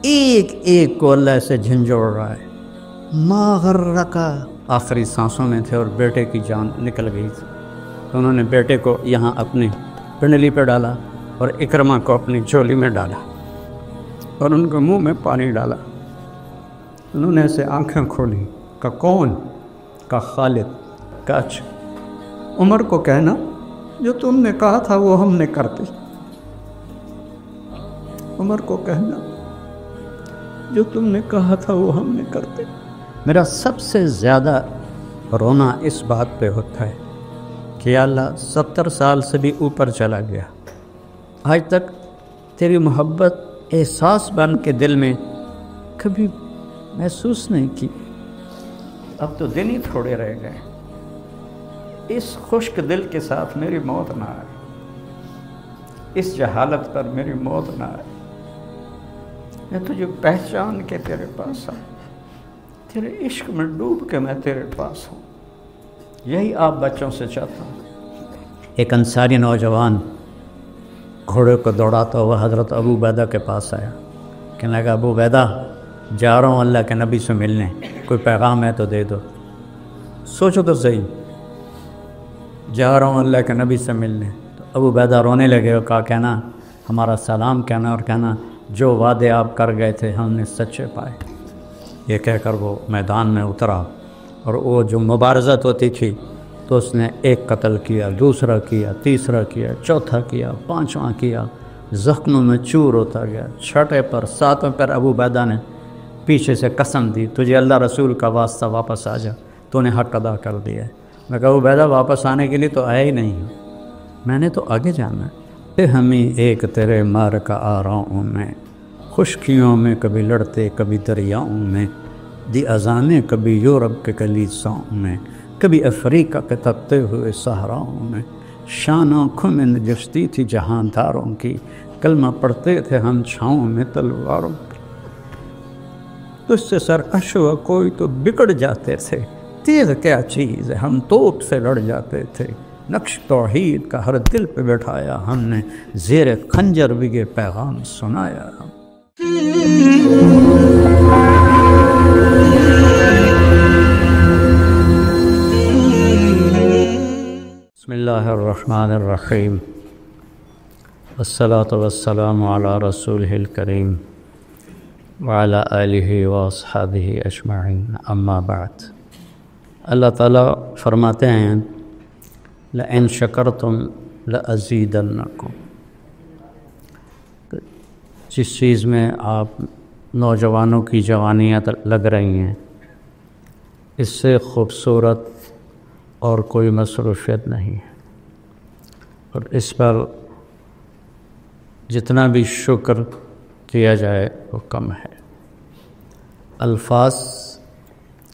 ایک ایک کو اللہ سے جھنجھوڑ رہا ہے۔ ما غرکا، آخری سانسوں میں تھے اور بیٹے کی جان نکل گئی تھی، تو انہوں نے بیٹے کو یہاں اپنی پنڈلی پہ ڈالا اور اکرمہ کو اپنی جھولی میں ڈالا اور ان کے منہ میں پانی ڈالا۔ انہوں نے ایسے آنکھیں کھولی، کہ کون؟ کہ خالد۔ کہ اچھا، عمر کو کہنا جو تم نے کہا تھا وہ ہم نے کر دی۔ عمر کو کہنا جو تم نے کہا تھا وہ ہم نے کر دی۔ میرا سب سے زیادہ رونا اس بات پہ ہوتا ہے کہ یا اللہ 70 سال سے بھی اوپر چلا گیا، آج تک تیری محبت احساس بن کے دل میں کبھی محسوس نہیں کی۔ اب تو دن ہی تھوڑے رہ گئے، اس خشک دل کے ساتھ میری موت نہ آئے، اس جہالت پر میری موت نہ آئے۔ میں تجھے پہچان کے تیرے پاس آؤں، تیرے عشق میں ڈوب کے میں تیرے پاس ہوں۔ یہی آپ بچوں سے چاہتا ہوں۔ ایک انصاری نوجوان گھوڑے کو دوڑاتا ہوا حضرت ابو عبیدہ کے پاس آیا، کہنے لگا ابو عبیدہ جا رہا ہوں اللہ کے نبی سے ملنے، کوئی پیغام ہے تو دے دو۔ سوچو تو صحیح، جا رہا ہوں اللہ کے نبی سے ملنے۔ تو ابو عبیدہ رونے لگے اور کہا کہنا ہمارا سلام کہنا اور کہنا جو وعدے آپ کر گئے تھے ہم نے سچے پائے۔ یہ کہہ کر وہ میدان میں اترا، اور وہ جو مبارزت ہوتی تھی تو اس نے ایک قتل کیا، دوسرا کیا، تیسرا کیا، چوتھا کیا، پانچواں کیا، زخموں میں چور ہوتا گیا۔ چھٹے پر 7ویں پر ابو عبیدہ نے پیچھے سے قسم دی تجھے اللہ رسول کا واسطہ واپس آ جا، تو نے حق ادا کر دیا ہے۔ میں کہا ابو عبیدہ واپس آنے کے لیے تو آیا ہی نہیں ہوں، میں نے تو آگے جانا ہے۔ ہمیں ایک تیرے مار کا آراؤں میں، خشکیوں میں کبھی لڑتے کبھی دریاؤں میں، دی اذانیں کبھی یورپ کے کلیساؤں میں، کبھی افریقہ کے تپتے ہوئے صحراؤں میں، شان آنکھوں میں نجستی تھی جہانداروں کی، کلمہ پڑھتے تھے ہم چھاؤں میں تلواروں کی، تجھ سے سرکش ہوا کوئی تو بگڑ جاتے تھے، تیغ کیا چیز ہے ہم توپ سے لڑ جاتے تھے، نقش توحید کا ہر دل پہ بٹھایا ہم نے، زیر خنجر بھی یہ پیغام سنایا ہم۔ بسم اللہ الرحمن الرحیم، والصلاة والسلام علی رسولہ الکریم وعلی آلہ واصحابہ اجمعین، اما بعد۔ اللہ تعالیٰ فرماتے ہیں لئن شکرتم لأزیدنکم، جس چیز میں آپ نوجوانوں کی جوانیاں لگ رہی ہیں اس سے خوبصورت اور کوئی مصروفیت نہیں ہے، اور اس پر جتنا بھی شکر کیا جائے وہ کم ہے۔ الفاظ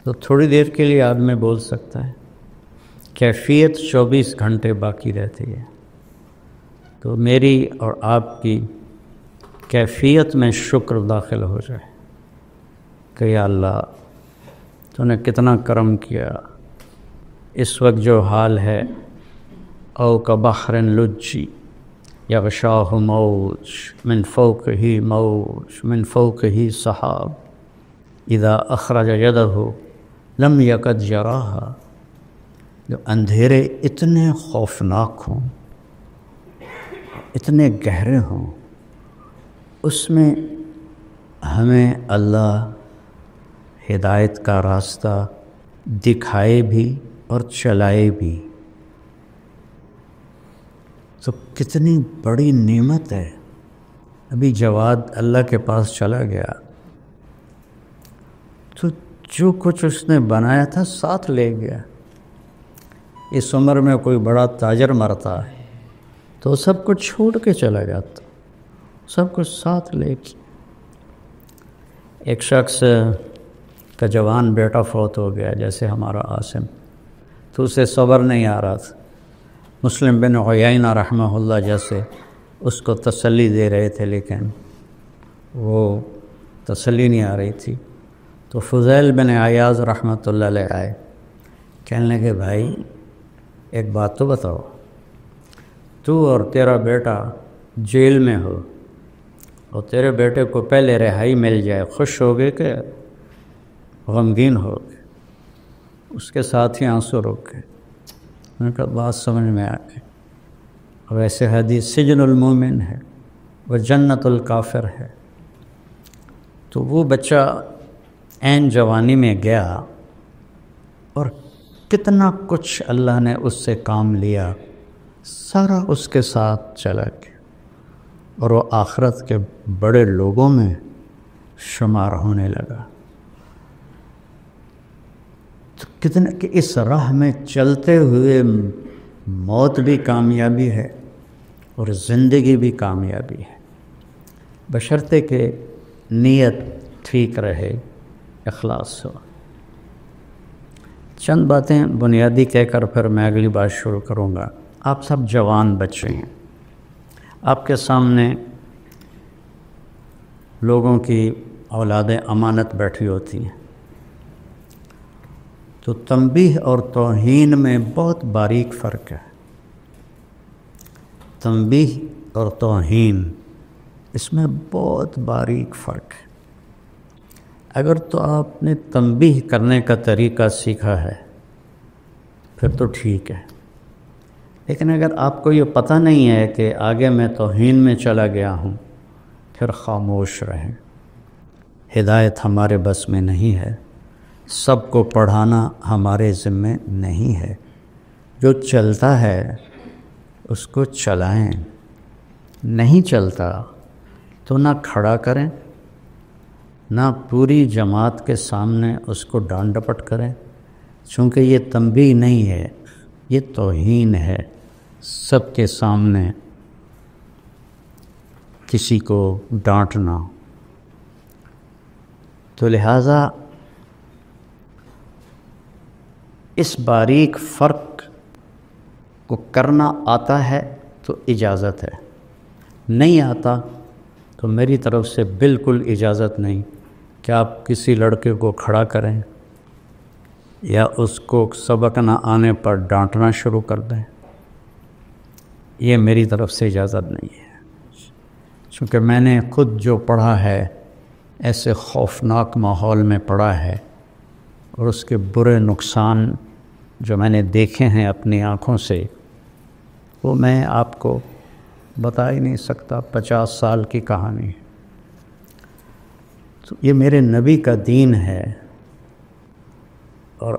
تو تھوڑی دیر کے لیے آدمی بول سکتا ہے، کیفیت 24 گھنٹے باقی رہتی ہے۔ تو میری اور آپ کی کیفیت میں شکر داخل ہو جائے کہ یا اللہ تو نے کتنا کرم کیا۔ اس وقت جو حال ہے او کبحر لجی یغشاہ موج من فوقہ موج من فوقہ سحاب اذا اخرج یدہ لم یکد یراہا، جو اندھیرے اتنے خوفناک ہوں، اتنے گہرے ہوں، اس میں ہمیں اللہ ہدایت کا راستہ دکھائے بھی اور چلائے بھی، تو کتنی بڑی نعمت ہے۔ ابھی جواد اللہ کے پاس چلا گیا تو جو کچھ اس نے بنایا تھا ساتھ لے گیا۔ اس عمر میں کوئی بڑا تاجر مرتا ہے تو سب کچھ چھوڑ کے چلا جاتا، سب کچھ ساتھ لے کے۔ ایک شخص کا جوان بیٹا فوت ہو گیا جیسے ہمارا عاصم، تو اسے صبر نہیں آ رہا تھا۔ مسلم بن عیینہ رحمہ اللہ جیسے اس کو تسلی دے رہے تھے لیکن وہ تسلی نہیں آ رہی تھی، تو فضیل بن عیاض رحمۃ اللہ علیہ آئے، کہنے لگے بھائی ایک بات تو بتاؤ، تو اور تیرا بیٹا جیل میں ہو اور تیرے بیٹے کو پہلے رہائی مل جائے، خوش ہو گئے کہ غمگین ہو گئے؟ اس کے ساتھ ہی آنسو رک گئے۔ میں نے کہا بات سمجھ میں آ گئی۔ ویسے حدیث سجن المومن ہے وہ جنت الکافر ہے۔ تو وہ بچہ عین جوانی میں گیا اور کتنا کچھ اللہ نے اس سے کام لیا، سارا اس کے ساتھ چلا گیا، اور وہ آخرت کے بڑے لوگوں میں شمار ہونے لگا۔ تو کتنا کہ اس راہ میں چلتے ہوئے موت بھی کامیابی ہے اور زندگی بھی کامیابی ہے، بشرطے کہ نیت ٹھیک رہے، اخلاص ہو۔ چند باتیں بنیادی کہہ کر پھر میں اگلی بات شروع کروں گا۔ آپ سب جوان بچے ہیں، آپ کے سامنے لوگوں کی اولادیں امانت بیٹھی ہوتی ہیں، تو تنبیہ اور توہین میں بہت باریک فرق ہے۔ تنبیہ اور توہین، اس میں بہت باریک فرق ہے۔ اگر تو آپ نے تنبیہ کرنے کا طریقہ سیکھا ہے پھر تو ٹھیک ہے، لیکن اگر آپ کو یہ پتہ نہیں ہے کہ آگے میں توہین میں چلا گیا ہوں، پھر خاموش رہیں۔ ہدایت ہمارے بس میں نہیں ہے، سب کو پڑھانا ہمارے ذمے نہیں ہے۔ جو چلتا ہے اس کو چلائیں، نہیں چلتا تو نہ کھڑا کریں، نہ پوری جماعت کے سامنے اس کو ڈانٹ ڈپٹ کریں، چونکہ یہ تنبیہ نہیں ہے، یہ توہین ہے۔ سب کے سامنے کسی کو ڈانٹنا، تو لہٰذا اس باریک فرق کو کرنا آتا ہے تو اجازت ہے، نہیں آتا تو میری طرف سے بالکل اجازت نہیں کہ آپ کسی لڑکے کو کھڑا کریں یا اس کو سبق نہ آنے پر ڈانٹنا شروع کر دیں۔ یہ میری طرف سے اجازت نہیں ہے، چونکہ میں نے خود جو پڑھا ہے ایسے خوفناک ماحول میں پڑھا ہے، اور اس کے برے نقصان جو میں نے دیکھے ہیں اپنی آنکھوں سے، وہ میں آپ کو بتا ہی نہیں سکتا۔ 50 سال کی کہانی ہے۔ تو یہ میرے نبی کا دین ہے، اور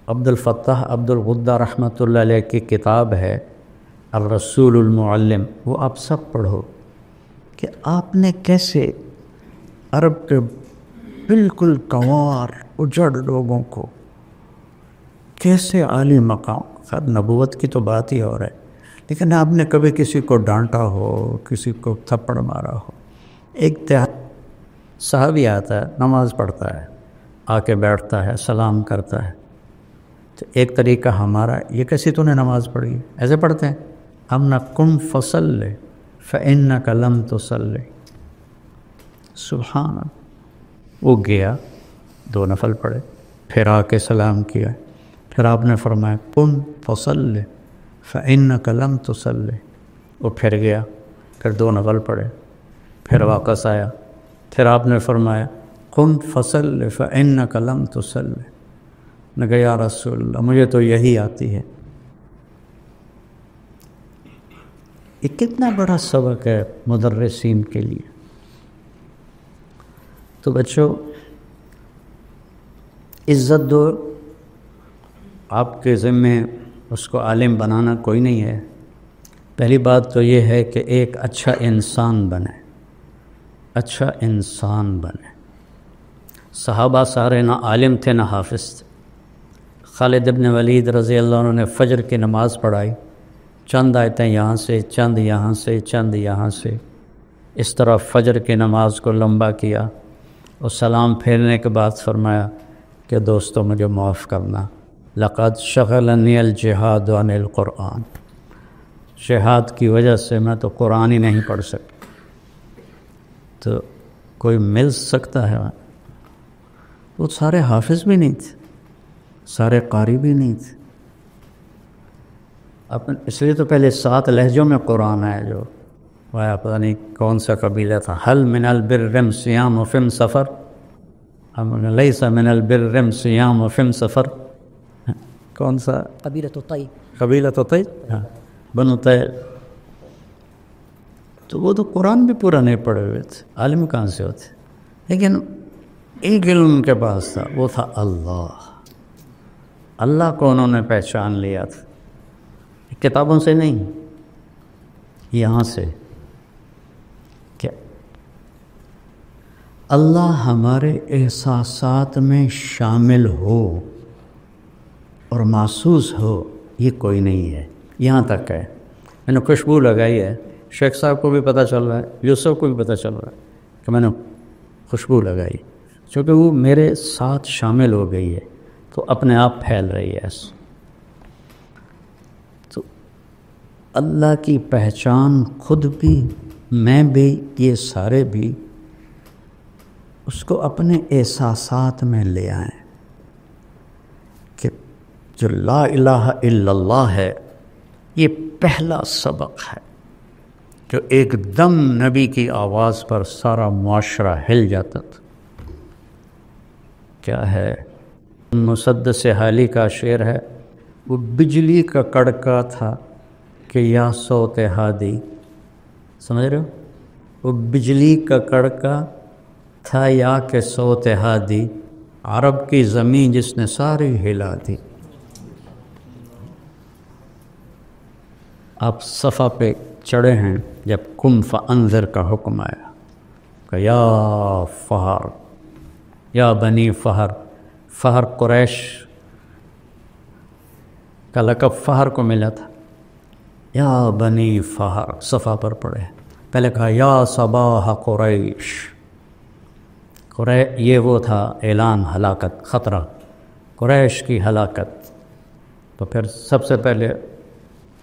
عبد الفتاح عبد الغدہ رحمۃ اللہ علیہ کی کتاب ہے الرسول المعلم، وہ آپ سب پڑھو کہ آپ نے کیسے عرب کے بالکل گنوار اجڑ لوگوں کو کیسے عالی مقام، خیر نبوت کی تو بات ہی اور ہے، لیکن آپ نے کبھی کسی کو ڈانٹا ہو، کسی کو تھپڑ مارا ہو؟ ایک صحابی آتا ہے، نماز پڑھتا ہے، آ کے بیٹھتا ہے، سلام کرتا ہے، تو ایک طریقہ ہمارا، یہ کیسی تو نے نماز پڑھی؟ ایسے پڑھتے ہیں ہم نہ، قم فصلی فإنک لم تصلی۔ سبحان اللہ۔ وہ گیا، 2 نفل پڑھے، پھر آ کے سلام کیا، پھر آپ نے فرمایا قم فصلی فإنک لم تصلی۔ وہ پھر گیا، پھر 2 نفل پڑھے، پھر واپس آیا، پھر آپ نے فرمایا قم فصلی فإنک لم تصلی۔ نے کہا یا رسول اللہ مجھے تو یہی آتی ہے۔ یہ کتنا بڑا سبق ہے مدرسین کے لیے۔ تو بچوں عزت دو، آپ کے ذمے اس کو عالم بنانا کوئی نہیں ہے۔ پہلی بات تو یہ ہے کہ ایک اچھا انسان بنے، اچھا انسان بنے۔ صحابہ سارے نہ عالم تھے نہ حافظ تھے۔ خالد ابن ولید رضی اللہ عنہ نے فجر کی نماز پڑھائی، چند آیتیں یہاں سے، چند یہاں سے، چند یہاں سے، اس طرح فجر کی نماز کو لمبا کیا، اور سلام پھیرنے کے بعد فرمایا کہ دوستو مجھے معاف کرنا، لقد شغلنی الجہاد عن القرآن، جہاد کی وجہ سے میں تو قرآن ہی نہیں پڑھ سکتا۔ تو کوئی مل سکتا ہے؟ وہ سارے حافظ بھی نہیں تھے، سارے قاری بھی نہیں تھے۔ اس لیے تو پہلے 7 لہجوں میں قرآن ہے، جو وہ پتہ نہیں کون سا قبیلہ تھا، حل من البر صیام و فم سفر، لیس من البر صیام و فم سفر، کون سا قبیلۃ طی، قبیلۃ طی، بنو طی. تو وہ تو قرآن بھی پورا نہیں پڑھے ہوئے تھے، عالم کہاں سے ہوتے، لیکن ایک علم ان کے پاس تھا، وہ تھا اللہ. اللہ کو انہوں نے پہچان لیا تھا، کتابوں سے نہیں، یہاں سے کہ اللہ ہمارے احساسات میں شامل ہو اور محسوس ہو، یہ کوئی نہیں ہے. یہاں تک ہے میں نے خوشبو لگائی ہے، شیخ صاحب کو بھی پتہ چل رہا ہے، یوسف کو بھی پتہ چل رہا ہے کہ میں نے خوشبو لگائی، چونکہ وہ میرے ساتھ شامل ہو گئی ہے تو اپنے آپ پھیل رہی ہے. تو اللہ کی پہچان خود بھی، میں بھی، یہ سارے بھی اس کو اپنے احساسات میں لے آئیں کہ جو لا الہ الا اللہ ہے یہ پہلا سبق ہے جو ایک دم نبی کی آواز پر سارا معاشرہ ہل جاتا تھا. کیا ہے؟ مسدس حالی کا شعر ہے، وہ بجلی کا کڑکا تھا کہ یا صوت ہادی، سمجھ رہے ہو؟ وہ بجلی کا کڑکا تھا یا کہ صوت ہادی، عرب کی زمین جس نے ساری ہلا دی. آپ صفا پہ چڑھے ہیں جب قم فانذر کا حکم آیا کہ یا فہر، یا بنی فہر. فہر قریش کا لقب فہر کو ملا تھا. یا بنی فہر، صفا پر پڑھے. پہلے کہا یا صباح قریش، یہ وہ تھا اعلان ہلاکت، خطرہ قریش کی ہلاکت. تو پھر سب سے پہلے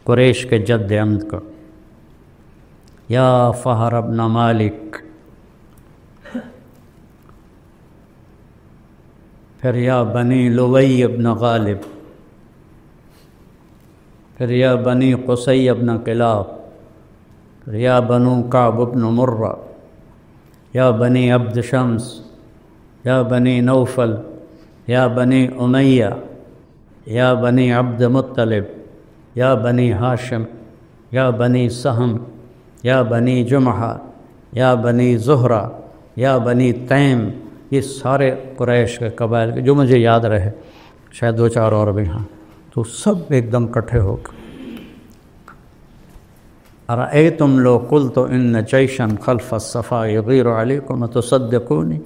قریش کے جد عمد کو، یا فہر ابن مالک، پھر یا بنی لوی ابن غالب، پھر یا بنی قصی ابن کلاب، پھر یا بنو کعب ابن مرہ، یا بنی عبد شمس، یا بنی نوفل، یا بنی امیہ، یا بنی عبد مطلب، یا بنی ہاشم، یا بنی سہم، یا بنی جمحہ، یا بنی زہرہ، یا بنی تیم. یہ سارے قریش کے قبائل کے جو مجھے یاد رہے، شاید دو چار اور بھی ہاں، تو سب ایک دم کٹھے ہو گئے. ارأیتم لو قلت ان جیشا خلف الصفا یغیر علیکم تصدقونی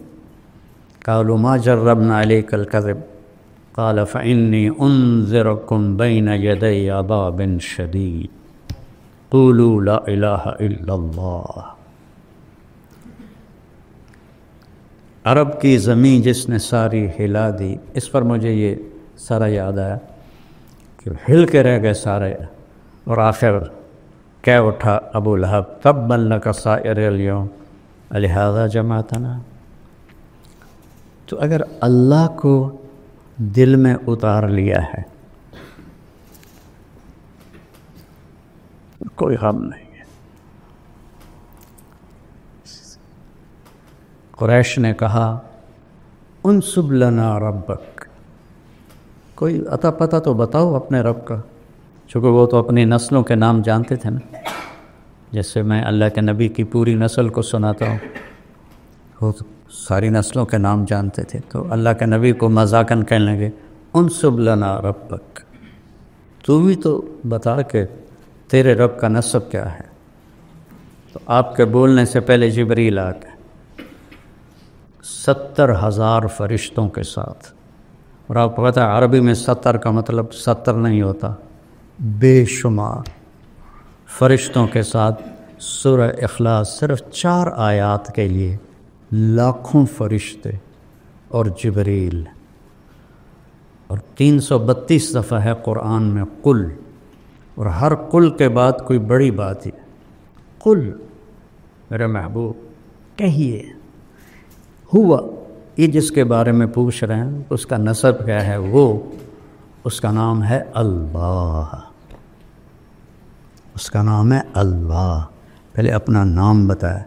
قالوا ما جربنا علیک الکذب قال فإنی انذرکم بین یدی عذاب شدید قولوا لا الہ الا اللہ. عرب کی زمین جس نے ساری ہلا دی، اس پر مجھے یہ سارا یاد آیا کہ ہل کے رہ گئے سارے، اور آخر کہہ اٹھا ابو لہب تبا لک سائر الیوم لہذا جمعتنا. تو اگر اللہ کو دل میں اتار لیا ہے کوئی غم نہیں ہے. قریش نے کہا انسب لنا ربک، کوئی عطا پتہ تو بتاؤ اپنے رب کا، چونکہ وہ تو اپنی نسلوں کے نام جانتے تھے نا، جیسے میں اللہ کے نبی کی پوری نسل کو سناتا ہوں، وہ تو ساری نسلوں کے نام جانتے تھے. تو اللہ کے نبی کو مذاقاً کہنے لگے انسب لنا ربک، تو بھی تو بتا کہ تیرے رب کا نسب کیا ہے. تو آپ کے بولنے سے پہلے جبریل آ گئے 70,000 فرشتوں کے ساتھ. اور آپ کو پتہ ہے عربی میں 70 کا مطلب 70 نہیں ہوتا، بے شمار فرشتوں کے ساتھ. سورہ اخلاص صرف 4 آیات کے لیے لاکھوں فرشتے اور جبریل، اور 332 دفعہ ہے قرآن میں قل، اور ہر قل کے بعد کوئی بڑی بات ہی، قل میرے محبوب کہیے، ہوا یہ جس کے بارے میں پوچھ رہے ہیں اس کا نسب کیا ہے، وہ اس کا نام ہے اللہ، اس کا نام ہے اللہ. پہلے اپنا نام بتایا.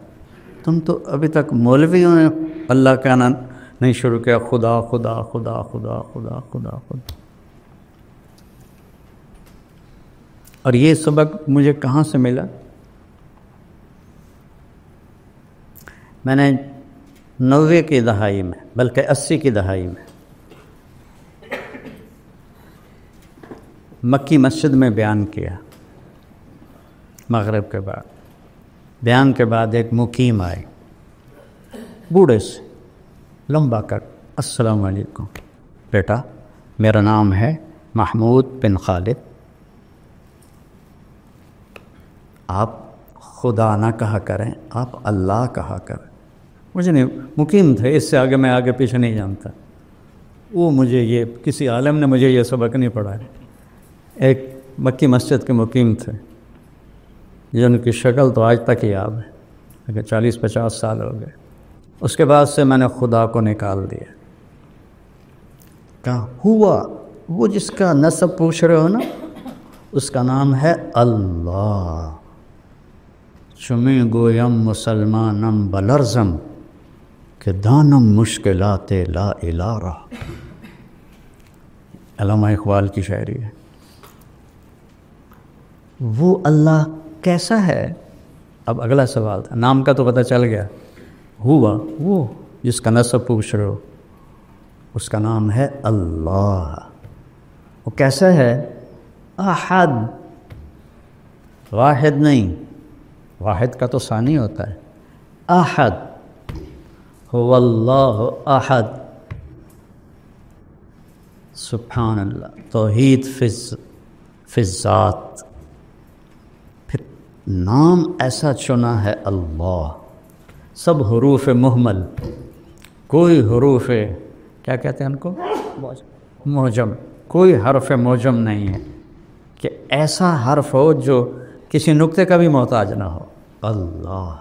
تم تو ابھی تک مولویوں نے اللہ کہنا نہیں شروع کیا، خدا خدا خدا خدا خدا خدا خدا. اور یہ سبق مجھے کہاں سے ملا؟ میں نے 90 کی دہائی میں، بلکہ 80 کی دہائی میں مکی مسجد میں بیان کیا. مغرب کے بعد بیان کے بعد ایک مقیم آئے، بوڑھے سے لمبا کر، السلام علیکم بیٹا، میرا نام ہے محمود بن خالد، آپ خدا نہ کہا کریں، آپ اللہ کہا کریں. مجھے نہیں، مقیم تھے، اس سے آگے میں آگے پیچھے نہیں جانتا. وہ مجھے یہ کسی عالم نے مجھے یہ سبق نہیں پڑھایا. ایک مکی مسجد کے مقیم تھے جن کی شکل تو آج تک یاد ہے، اگر 40-50 سال ہو گئے. اس کے بعد سے میں نے خدا کو نکال دیا. کہا ہوا وہ جس کا نسب پوچھ رہے ہو نا، اس کا نام ہے اللہ. چمی گویم مسلمانم بلرزم کہ دانم مشکلات لا الہ رہا. علامہ اقبال کی شاعری ہے. وہ اللہ کیسا ہے؟ اب اگلا سوال تھا، نام کا تو پتہ چل گیا. ہوا وہ جس کا نسب پوچھ رہے ہو، اس کا نام ہے اللہ. وہ کیسا ہے؟ احد، واحد نہیں، واحد کا تو ثانی ہوتا ہے. احد، هو اللہ احد. سبحان اللہ، توحید فی الذات. پھر نام ایسا چنا ہے اللہ، سب حروف مہمل، کوئی حروف کیا کہتے ہیں ان کو، معجم، کوئی حرف معجم نہیں ہے کہ ایسا حرف ہو جو کسی نقطے کا بھی محتاج نہ ہو. اللہ.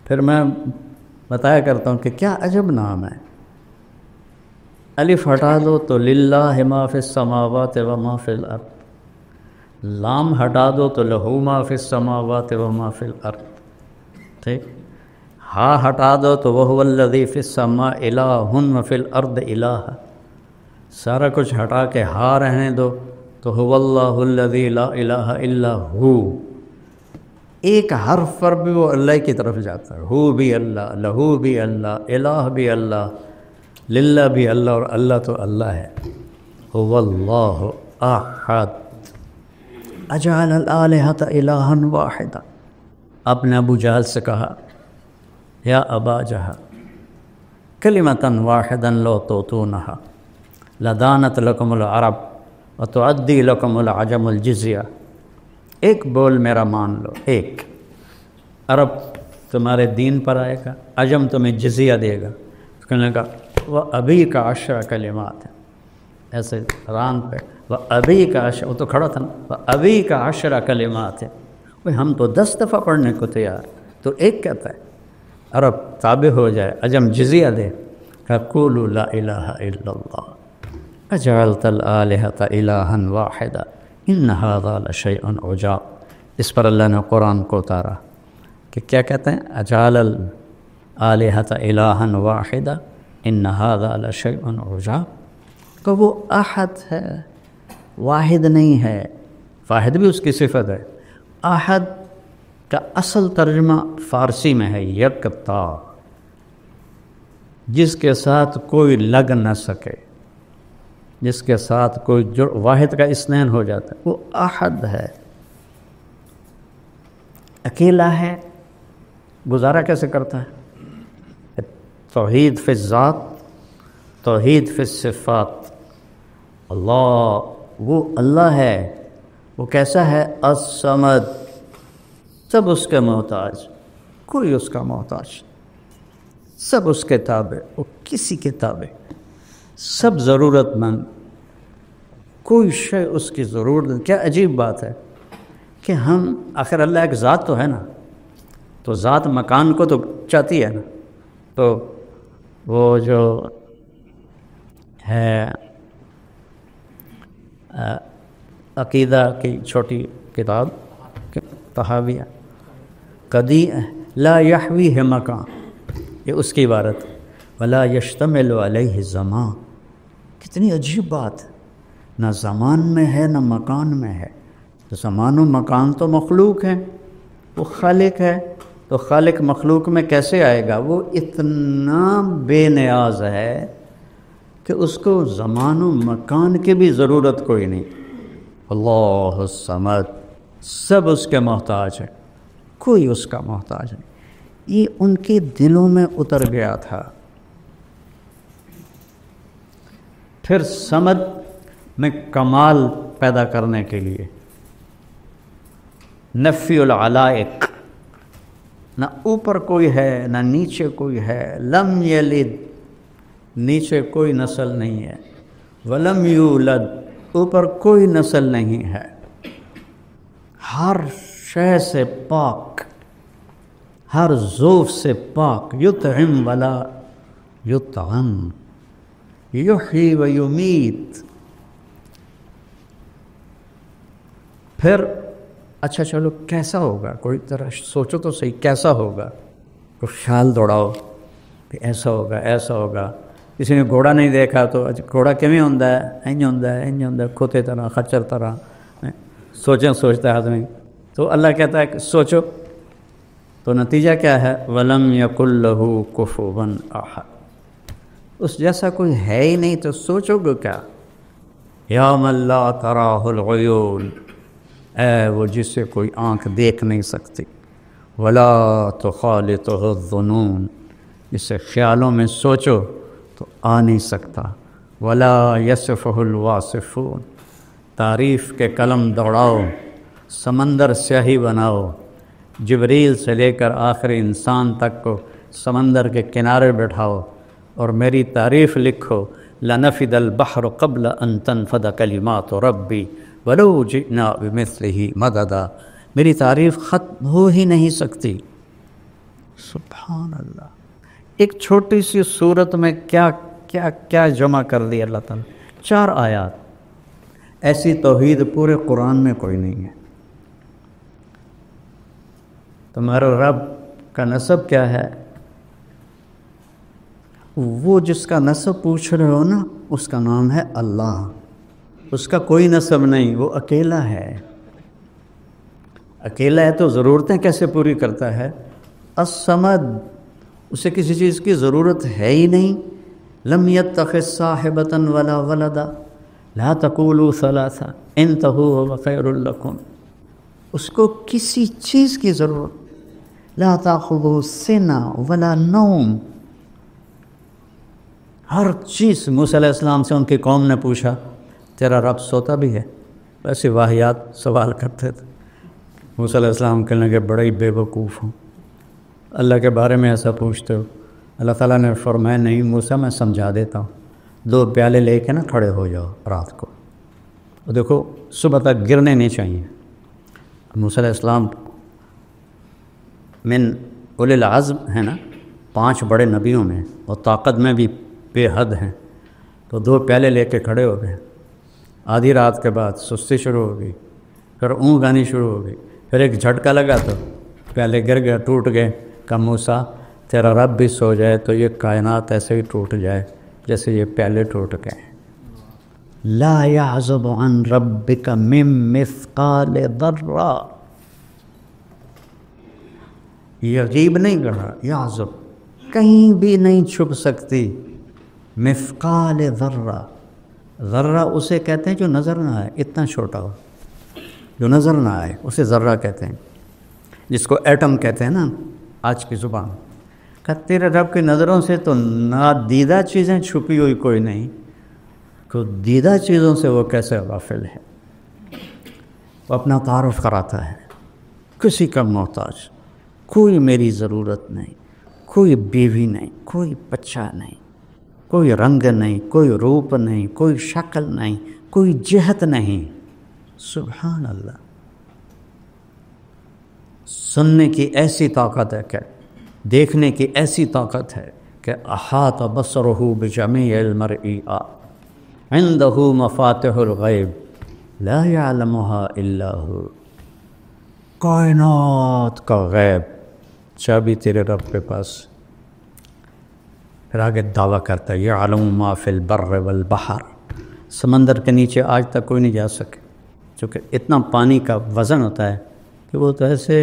پھر میں بتایا کرتا ہوں کہ کیا عجب نام ہے. الف ہٹا دو تو للہ ما فی السماوات و ما فی الارض. لام ہٹا دو تو لہو ما فی السماوات و ما فی الارض. ٹھیک. ہا ہٹا دو تو وہو الذی فی السماء الہ و فی الارض الہ. سارا کچھ ہٹا کے ہا رہنے دو تو هو اللہ الذی لا الہ الا ہو. ایک حرف پر بھی وہ اللہ کی طرف جاتا ہے. ہو بھی اللہ، لہو بھی اللہ، الہ بھی اللہ، للہ بھی اللہ، اور اللہ تو اللہ ہے. هو اللہ احد. اجعل الآلہۃ الہا واحدا. آپ نے ابو جہل سے کہا یا ابا جہل کلمۃ واحدا لو توتونہا لدانت لکم العرب وتعدی لکم العجم الجزیہ. ایک بول میرا مان لو، ایک. عرب تمہارے دین پر آئے گا، عجم تمہیں جزیہ دے گا. کہنے لگا وہ ابھی کا 10 کلمات ہے، ایسے ران پہ وہ ابھی کا 10، وہ تو کھڑا تھا نا، وہ ابھی کا 10 کلمات ہے. بھئی ہم تو 10 دفعہ پڑھنے کو تیار، تو ایک کہتا ہے. عرب تابع ہو جائے، عجم جزیہ دے. کہ قولوا لا الہ الا اللہ اجعلت الآلہۃ الہا واحدا ان ھذا لشیء عجاب. اس پر اللہ نے قرآن کو اتارا کہ کیا کہتے ہیں، اجعل الآلہۃ الہا واحدا ان ھذا لشیء عجاب. کہ وہ احد ہے، واحد نہیں ہے. واحد بھی اس کی صفت ہے. احد کا اصل ترجمہ فارسی میں ہے یکتا، جس کے ساتھ کوئی لگ نہ سکے، جس کے ساتھ کوئی واحد کا اثنین ہو جاتا ہے، وہ احد ہے. اکیلا ہے، گزارا کیسے کرتا ہے؟ توحید فی الذات، توحید فی الصفات. اللہ، وہ اللہ ہے. وہ کیسا ہے؟ الصمد، سب اس کے محتاج، کوئی اس کا محتاج، سب اس کے تابع، وہ کسی کے تابع، سب ضرورت مند، کوئی شے اس کی ضرورت نہیں. کیا عجیب بات ہے کہ ہم آخر اللہ ایک ذات تو ہے نا، تو ذات مکان کو تو چاہتی ہے نا. تو وہ جو ہے عقیدہ کی چھوٹی کتاب کہ تحاویہ کدی لا یحوی ہے مکان، یہ اس کی عبارت، ولا یشتمل علیہ زمان، کتنی عجیب بات ہے، نہ زمان میں ہے نہ مکان میں ہے، زمان و مکان تو مخلوق ہیں، وہ خالق ہے، تو خالق مخلوق میں کیسے آئے گا؟ وہ اتنا بے نیاز ہے کہ اس کو زمان و مکان کی بھی ضرورت کوئی نہیں۔ اللہ الصمد، سب اس کے محتاج ہے، کوئی اس کا محتاج نہیں۔ یہ ان کے دلوں میں اتر گیا تھا۔ پھر صمد میں کمال پیدا کرنے کے لیے نفی العلائق، نہ اوپر کوئی ہے نہ نیچے کوئی ہے، لم یلد، نیچے کوئی نسل نہیں ہے، ولم یولد، اوپر کوئی نسل نہیں ہے، ہر شے سے پاک، ہر ذوف سے پاک، یطعم ولا یطعم، یحیی و یمیت۔ پھر اچھا چلو کیسا ہوگا، کوئی طرح سوچو تو صحیح، کیسا ہوگا، کوئی خیال دوڑاؤ کہ ایسا ہوگا ایسا ہوگا۔ کسی نے گھوڑا نہیں دیکھا تو گھوڑا کیویں ہوندا ہے، انج ہوندا ہے، انج ہوندا ہے، کھوتے طرح، خچر طرح، سوچتا ہے آدمی۔ تو اللہ کہتا ہے کہ سوچو، تو نتیجہ کیا ہے؟ وَلَمْ يَكُنْ لَهُ كُفُوًا أَحَدٌ، اس جیسا کوئی ہے ہی نہیں، تو سوچو گے کیا؟ یا من لا تراہ العیون، اے وہ جسے کوئی آنکھ دیکھ نہیں سکتی، ولا تخالطہ الظنون، جسے خیالوں میں سوچو تو آ نہیں سکتا، ولا یصفہ الواصفون، تعریف کے قلم دوڑاؤ، سمندر سیاہی بناؤ، جبریل سے لے کر آخری انسان تک کو سمندر کے کنارے بٹھاؤ اور میری تعریف لکھو، لنفد البحر قبل ان تنفد کلمات ربی ولو جئنا بمثلہ مددا، میری تعریف ختم ہو ہی نہیں سکتی۔ سبحان اللہ، ایک چھوٹی سی صورت میں کیا کیا کیا جمع کر دی اللہ تعالیٰ، 4 آیات، ایسی توحید پورے قرآن میں کوئی نہیں ہے۔ تمہارا رب کا نسب کیا ہے؟ وہ جس کا نسب پوچھ رہے ہو نا، اس کا نام ہے اللہ، اس کا کوئی نسب نہیں، وہ اکیلا ہے۔ اکیلا ہے تو ضرورتیں کیسے پوری کرتا ہے؟ الصمد، اسے کسی چیز کی ضرورت ہے ہی نہیں۔ لم یتخذ صاحبۃ ولا ولدا، لا تقولوا ثلاثہ انتہوا هو خیر لکم، اس کو کسی چیز کی ضرورت، لا تاخذہ سنہ ولا نوم، ہر چیز۔ موسیٰ علیہ السلام سے ان کی قوم نے پوچھا تیرا رب سوتا بھی ہے؟ ویسے واہیات سوال کرتے تھے۔ موسیٰ علیہ السلام کہنے لگے بڑے ہی بے وقوف ہوں، اللہ کے بارے میں ایسا پوچھتے ہو؟ اللہ تعالیٰ نے فرمایا نہیں موسیٰ، میں سمجھا دیتا ہوں، 2 پیالے لے کے نا کھڑے ہو جاؤ رات کو، اور دیکھو صبح تک گرنے نہیں چاہیے۔ موسیٰ علیہ السلام من اولی العزم ہے نا، 5 بڑے نبیوں میں، اور طاقت میں بھی بے حد ہیں، تو 2 پیالے لے کے کھڑے ہو گئے۔ آدھی رات کے بعد سستی شروع ہو گئی، پھر اونگ آنی شروع ہو گئی، پھر ایک جھٹکا لگا تو پیالے گر گئے، ٹوٹ گئے۔ کہا موسیٰ تیرا رب بھی سو جائے تو یہ کائنات ایسے ہی ٹوٹ جائے جیسے یہ پیالے ٹوٹ گئے۔ لا یعزب عن ربک من مثقال ذرہ، یہ عجیب نہیں کہا، یعزب کہیں بھی نہیں چھپ سکتی، مثقال ذرہ، ذرہ اسے کہتے ہیں جو نظر نہ آئے، اتنا چھوٹا ہو جو نظر نہ آئے اسے ذرہ کہتے ہیں، جس کو ایٹم کہتے ہیں نا آج کی زبان۔ کہ تیرے رب کی نظروں سے تو نادیدہ چیزیں چھپی ہوئی کوئی نہیں، تو دیدہ چیزوں سے وہ کیسے غافل ہے؟ وہ اپنا تعارف کراتا ہے، کسی کا محتاج، کوئی میری ضرورت نہیں، کوئی بیوی نہیں، کوئی بچہ نہیں، کوئی رنگ نہیں، کوئی روپ نہیں، کوئی شکل نہیں، کوئی جہت نہیں۔ سبحان اللہ، سننے کی ایسی طاقت ہے کہ دیکھنے کی ایسی طاقت ہے کہ احاط بصرہ بجمیع المرئی عنده مفاتح الغیب لا یعلمها الا هو، کائنات کا غیب چابی تیرے رب کے پاس. پھر آگے دعویٰ کرتا ہے یعلم ما فی البر والبحر. سمندر کے نیچے آج تک کوئی نہیں جا سکے، چونکہ اتنا پانی کا وزن ہوتا ہے کہ وہ تو ایسے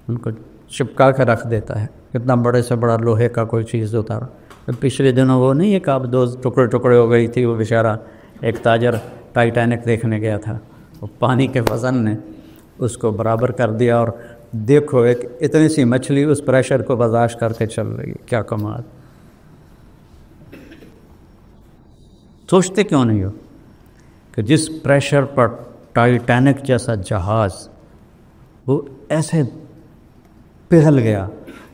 ان کو چپکا کے رکھ دیتا ہے. اتنا بڑے سے بڑا لوہے کا کوئی چیز اتارا. پچھلے دنوں وہ نہیں ایک آپ دو ٹکڑے ٹکڑے ہو گئی تھی، وہ بیچارہ ایک تاجر ٹائٹینک دیکھنے گیا تھا، وہ پانی کے وزن نے اس کو برابر کر دیا. اور دیکھو ایک اتنی سی مچھلی اس پریشر کو برداشت کر کے چل رہی ہے. کیا کمال. سوچتے کیوں نہیں ہو کہ جس پریشر پر ٹائٹینک جیسا جہاز وہ ایسے پگھل گیا،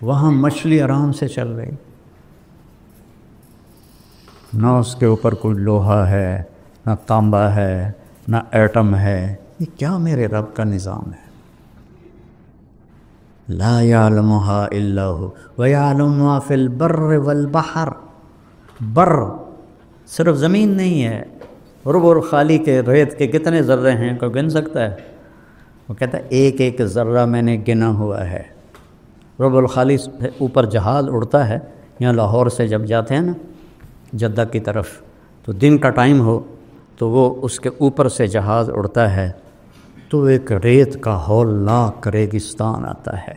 وہاں مچھلی آرام سے چل رہی، نہ اس کے اوپر کوئی لوہا ہے، نہ تانبا ہے، نہ ایٹم ہے. یہ کیا میرے رب کا نظام ہے. لا یعلمها الا هو ویعلم ما فی البر والبحر. بر صرف زمین نہیں ہے. رب الخالی کے ریت کے کتنے ذرے ہیں کوئی گن سکتا ہے؟ وہ کہتا ہے ایک ایک ذرہ میں نے گنا ہوا ہے. رب الخالی اوپر جہاز اڑتا ہے. یہاں لاہور سے جب جاتے ہیں نا جدہ کی طرف، تو دن کا ٹائم ہو تو وہ اس کے اوپر سے جہاز اڑتا ہے تو ایک ریت کا ہولناک ریگستان آتا ہے.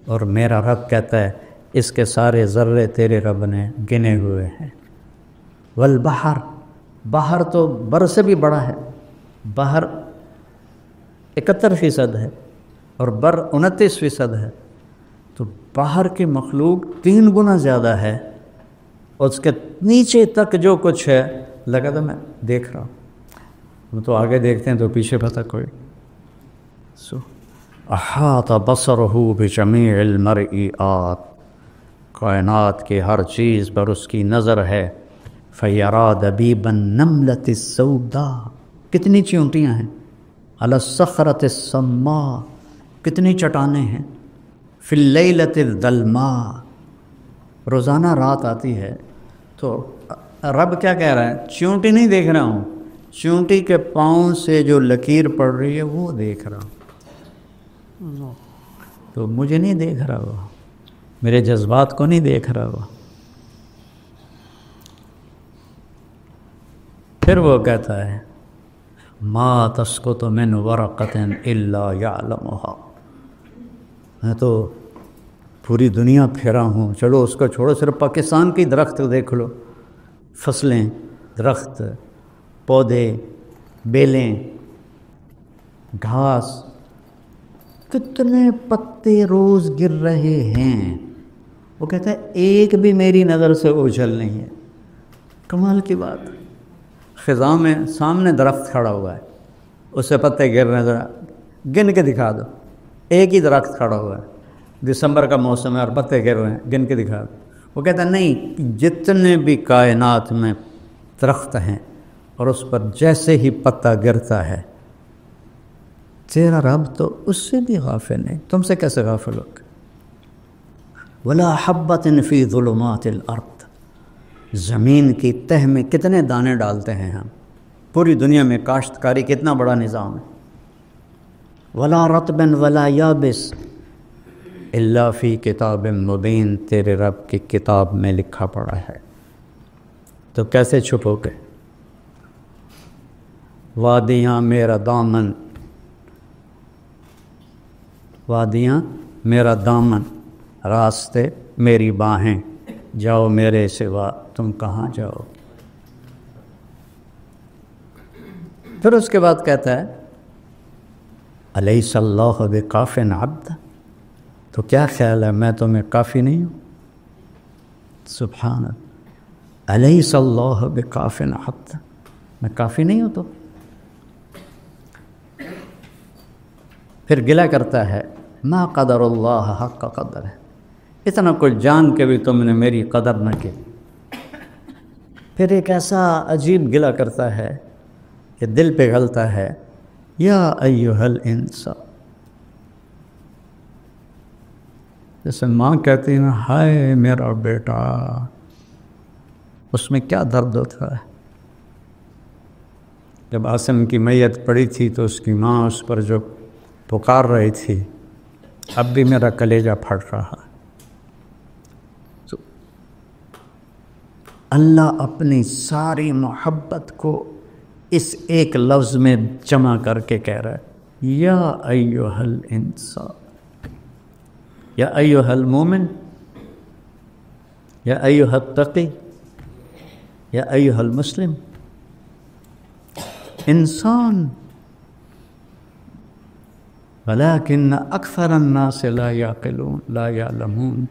اور میرا رب کہتا ہے اس کے سارے ذرے تیرے رب نے گنے ہوئے ہیں. والبحر، بحر تو بر سے بھی بڑا ہے. بحر 71% ہے اور بر 29% ہے. تو باہر کی مخلوق 3 گنا زیادہ ہے، اور اس کے نیچے تک جو کچھ ہے لگا تو میں دیکھ رہا ہوں. ہم تو آگے دیکھتے ہیں تو پیچھے پتہ کوئی. احاط بصرہ بجمیع المرئیات. کائنات کی ہر چیز پر اس کی نظر ہے. فیرا دبیب النملۃ السوداء. کتنی چیونٹیاں ہیں. علی الصخرۃ الصماء. کتنی چٹانیں ہیں. فی اللیلۃ الظلماء. روزانہ رات آتی ہے تو رب کیا کہہ رہا ہے؟ چیونٹی نہیں دیکھ رہا ہوں، چیونٹی کے پاؤں سے جو لکیر پڑ رہی ہے وہ دیکھ رہا ہوں. تو مجھے نہیں دیکھ رہا وہ، میرے جذبات کو نہیں دیکھ رہا وہ. پھر وہ کہتا ہے ما تسقط من ورقۃ الا یعلمها. میں تو پوری دنیا پھرا ہوں، چلو اس کو چھوڑو، صرف پاکستان کی درخت دیکھ لو. فصلیں، درخت، پودے، بیلیں، گھاس، کتنے پتے روز گر رہے ہیں. وہ کہتا ہے ایک بھی میری نظر سے اوجھل نہیں ہے. کمال کی بات. خزاں میں سامنے درخت کھڑا ہوا ہے، اس سے پتے گر رہے ہیں، ذرا گن کے دکھا دو. ایک ہی درخت کھڑا ہوا ہے، دسمبر کا موسم ہے اور پتے گر رہے ہیں، گن کے دکھا دو. وہ کہتا ہے نہیں، جتنے بھی کائنات میں درخت ہیں اور اس پر جیسے ہی پتا گرتا ہے، تیرا رب تو اس سے بھی غافل نہیں. تم سے کیسے غافل ہو؟ ولا حبۃ فی ظلمات الارض. زمین کی تہ میں کتنے دانے ڈالتے ہیں ہم. پوری دنیا میں کاشتکاری کتنا بڑا نظام ہے. ولا رطب ولا یابس الا فی کتاب مبین. تیرے رب کی کتاب میں لکھا پڑا ہے، تو کیسے چھپو گے؟ وادیاں میرا دامن، وادیاں میرا دامن، راستے میری باہیں، جاؤ میرے سوا تم کہاں جاؤ. پھر اس کے بعد کہتا ہے الیس اللہ بکاف عبد. تو کیا خیال ہے میں تمہیں کافی نہیں ہوں؟ سبحان اللہ. الیس اللہ بکاف عبد. میں کافی نہیں ہوں تو؟ پھر گلہ کرتا ہے ما قدر اللہ حق قدر ہے. اتنا کچھ جان کے بھی تم نے میری قدر نہ کی. پھر ایک ایسا عجیب گلہ کرتا ہے کہ دل پگھلتا ہے. یا ایھا الانسان. جیسے ماں کہتی ہے نا ہائے میرا بیٹا، اس میں کیا درد ہوتا ہے. جب عاصم کی میت پڑی تھی تو اس کی ماں اس پر جو پکار رہی تھی، اب بھی میرا کلیجہ پھٹ رہا ہے۔ تو اللہ اپنی ساری محبت کو اس ایک لفظ میں جمع کر کے کہہ رہا ہے، یا ایھا الانسان، یا ایھا المومن، یا ایھا التقی، یا ایھا المسلم۔ انسان، ولیکن اکثر الناس لا یعقلون، لا یعلمون۔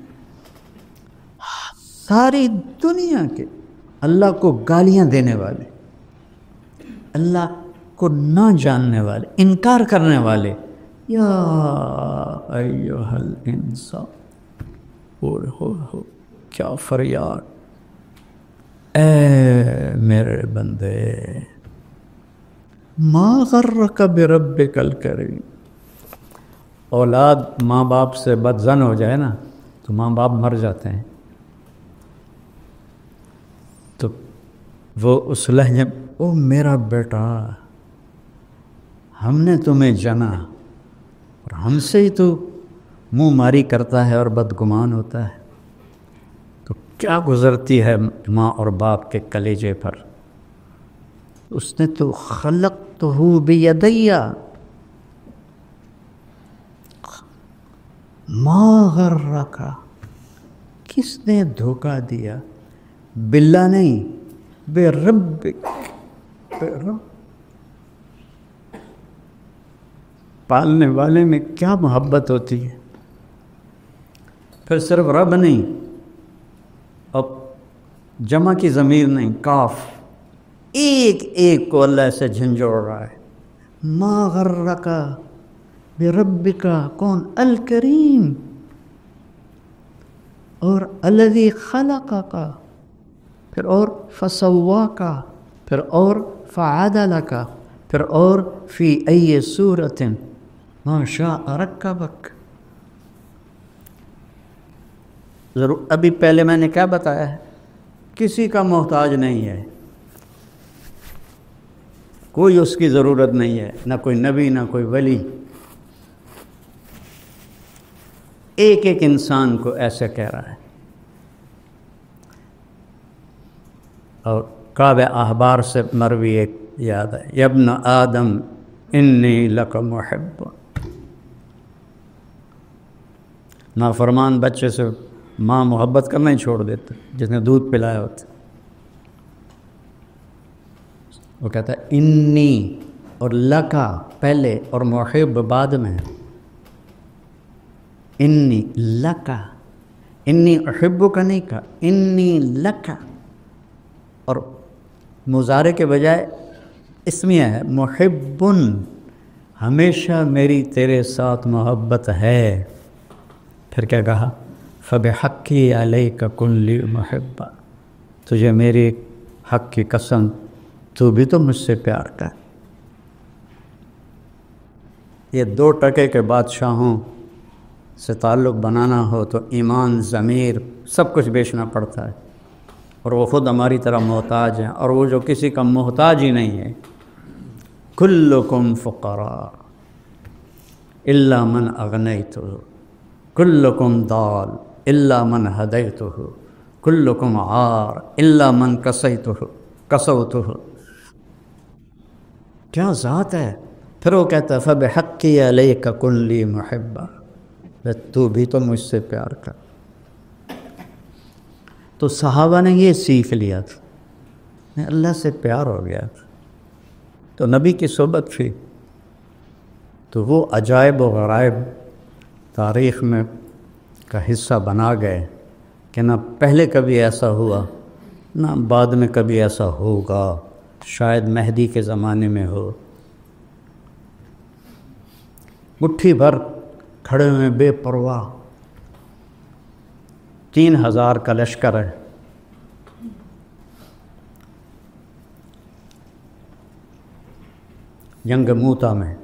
ساری دنیا کے اللہ کو گالیاں دینے والے، اللہ کو نہ جاننے والے، انکار کرنے والے، یا ایھا الانسان، ہو کیا فریاد، اے میرے بندے، ما غرک بربک الکریم۔ اولاد ماں باپ سے بدزن ہو جائے نا تو ماں باپ مر جاتے ہیں، تو وہ اس لہجے، او میرا بیٹا، ہم نے تمہیں جنا اور ہم سے ہی تو منہ ماری کرتا ہے اور بدگمان ہوتا ہے، تو کیا گزرتی ہے ماں اور باپ کے کلیجے پر۔ اس نے تو خلقتہ بیدی، ما غرک، کس نے دھوکہ دیا، باللہ نہیں، بے ربک، پالنے والے میں کیا محبت ہوتی ہے۔ پھر صرف رب نہیں، اب جمع کی ضمیر نہیں، کاف، ایک ایک کو اللہ سے جھنجھوڑ رہا ہے۔ ما غرک بربک، کون؟ الکریم، اور الذی خلقک، پھر اور فسواک، پھر اور فعدلک، پھر اور فی ای صورت ما شاء رکبک۔ ضرور ابھی پہلے میں نے کیا بتایا ہے، کسی کا محتاج نہیں ہے، کوئی اس کی ضرورت نہیں ہے، نہ کوئی نبی نہ کوئی ولی۔ ایک ایک انسان کو ایسے کہہ رہا ہے۔ اور کعب احبار سے مروی ایک یاد ہے، یا ابن آدم انی لک محب۔ نافرمان بچے سے ماں محبت کرنا ہی چھوڑ دیتا، جس نے دودھ پلایا ہوتا، وہ کہتا ہے انی، اور لکا پہلے اور محب بعد میں، انی لکا، انی احبک کا نہیں کہا، انی لکا، اور مضارع کے بجائے اسمیہ ہے، محبن، ہمیشہ میری تیرے ساتھ محبت ہے۔ پھر کیا کہا، فبحقی علیک کن لی محبا، تجھے میری حق کی قسم، تو بھی تو مجھ سے پیار کر۔ یہ 2 ٹکے کے بادشاہوں سے تعلق بنانا ہو تو ایمان، ضمیر، سب کچھ بیچنا پڑتا ہے، اور وہ خود ہماری طرح محتاج ہیں، اور وہ جو کسی کا محتاج ہی نہیں ہے۔ کلکم فقراء الا من اغنیتہ، کلکم ضال الا من ہدیتہ، کلکم عار الا من کسوتہ۔ کیا ذات ہے۔ پھر وہ کہتا ہے فبحقی علیک کن لی محبا، تو بھی تو مجھ سے پیار کر۔ تو صحابہ نے یہ سیکھ لیا تھا، اللہ سے پیار ہو گیا تھا، تو نبی کی صحبت تھی، تو وہ عجائب و غرائب تاریخ میں کا حصہ بنا گئے کہ نہ پہلے کبھی ایسا ہوا، نہ بعد میں کبھی ایسا ہوگا، شاید مہدی کے زمانے میں ہو۔ مٹھی بھر کھڑے ہوئے بے پرواہ، 3000 کا لشکر ہے، جنگ موتا میں،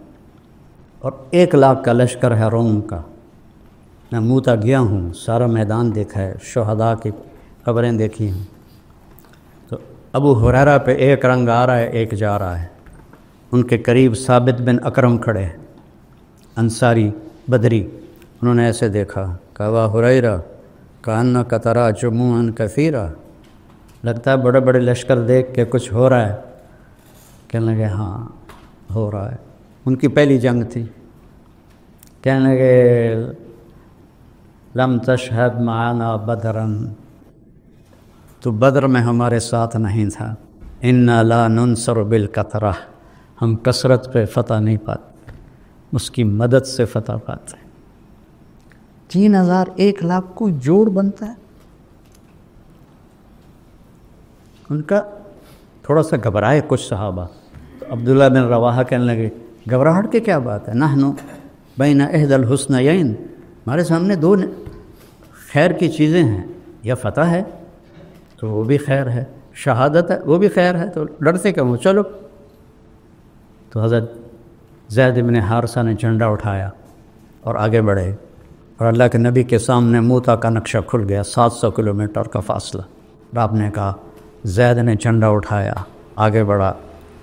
اور 1 لاکھ کا لشکر ہے روم کا۔ میں موتا گیا ہوں، سارا میدان دیکھا ہے، شہداء کی قبریں دیکھی ہیں۔ تو ابو ہریرہ پہ ایک رنگ آ رہا ہے، ایک جا رہا ہے، ان کے قریب ثابت بن اکرم کھڑے ہیں، انصاری بدری، انہوں نے ایسے دیکھا، کہا وا ہریرہ کأنک تری جموعا کثیرا، لگتا ہے بڑے بڑے لشکر دیکھ کے کچھ ہو رہا ہے؟ کہنے لگے ہاں ہو رہا ہے۔ ان کی پہلی جنگ تھی۔ کہنے لگے لم تشہد معنا بدرا، تو بدر میں ہمارے ساتھ نہیں تھا۔ انا لا ننصر بالکثرہ، ہم کثرت پہ فتح نہیں پاتے، اس کی مدد سے فتح پاتے ہیں۔ 3000 1,00,000 کو جوڑ بنتا ہے۔ ان کا تھوڑا سا گھبرائے کچھ صحابہ، تو عبداللہ بن رواحہ کہنے لگے گھبراہٹ کی کیا بات ہے، نحن بین احدی الحسنیین، ہمارے سامنے دو خیر کی چیزیں ہیں، یا فتح ہے تو وہ بھی خیر ہے، شہادت ہے وہ بھی خیر ہے، تو ڈرتے کیوں ہو، چلو۔ تو حضرت زید بن حارثہ نے جھنڈا اٹھایا اور آگے بڑھے، اور اللہ کے نبی کے سامنے موتا کا نقشہ کھل گیا، 700 کلومیٹر کا فاصلہ۔ اور آپ نے کہا زید نے جھنڈا اٹھایا، آگے بڑھا،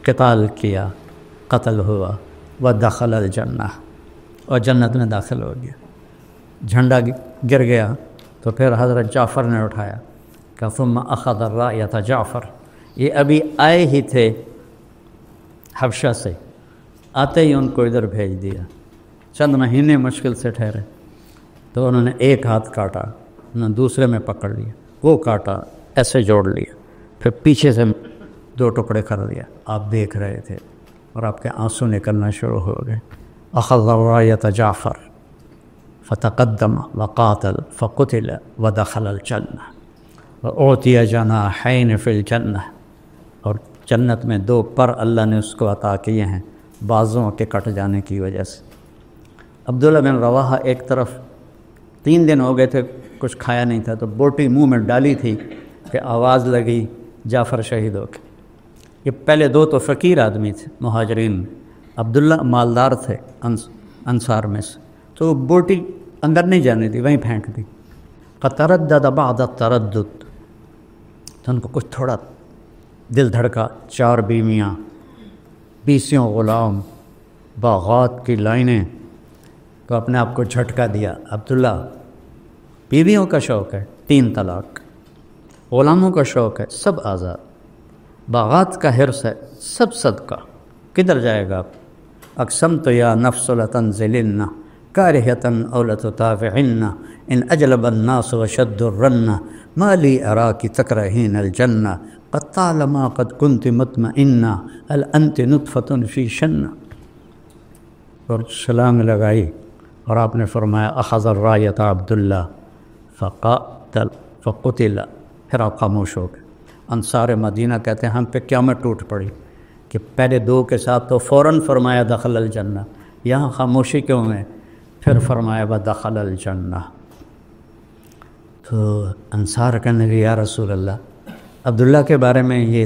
قتال کیا، قتل ہوا، ودخل الجنہ، اور جنت میں داخل ہو گیا۔ جھنڈا گر گیا تو پھر حضرت جعفر نے اٹھایا، کہ ثم اخذ الرایۃ جعفر، یہ ابھی آئے ہی تھے حبشہ سے، آتے ہی ان کو ادھر بھیج دیا، چند مہینے مشکل سے ٹھہرے، تو انہوں نے ایک ہاتھ کاٹا، انہوں نے دوسرے میں پکڑ لیا، وہ کاٹا، ایسے جوڑ لیا، پھر پیچھے سے 2 ٹکڑے کر دیا۔ آپ دیکھ رہے تھے اور آپ کے آنسو نکلنا شروع ہو گئے۔ اخذ الرایۃ جعفر فتقدم وقاتل فقتل ودخل الجنہ واعطی جناحین فی الجنہ، اور جنت میں 2 پر اللہ نے اس کو عطا کیے ہیں بازوں کے کٹ جانے کی وجہ سے۔ عبداللہ بن رواحہ ایک طرف 3 دن ہو گئے تھے کچھ کھایا نہیں تھا، تو بوٹی منہ میں ڈالی تھی کہ آواز لگی جعفر شہید ہو کے۔ یہ پہلے 2 تو فقیر آدمی تھے مہاجرین، عبداللہ مالدار تھے انصار میں سے، تو بوٹی اندر نہیں جانے دی، وہیں پھینک دی۔ فتردد بعد التردد، تو ان کو کچھ تھوڑا دل دھڑکا، 4 بیویاں، 20 غلام، باغات کی لائنیں، تو اپنے آپ کو جھٹکا دیا۔ عبداللہ بیویوں کا شوق ہے 3 طلاق، غلاموں کا شوق ہے سب آزاد، باغات کا حرص ہے سب صدقہ، کدھر جائے گا آپ؟ اقسمت یا نفس لتنزلن کارہۃ او لتطاوعن ان اجلب الناس وشد الرن ما لی اراک تکرہین الجنہ قد طالما قد کنت مطمئنہ هل انت نطفۃ فی شنہ، اور سلام لگائی، اور آپ نے فرمایا اخذ الرایۃ عبداللہ فقتل، پھر آپ خاموش ہو گئے۔ انصار مدینہ کہتے ہیں ہم پہ قیامت ٹوٹ پڑی کہ پہلے 2 کے ساتھ تو فوراً فرمایا دخل الجنہ، یہاں خاموشی کیوں ہے؟ پھر فرمایا ودخل الجنہ۔ تو انصار کہنے لگے یا رسول اللہ، عبداللہ کے بارے میں یہ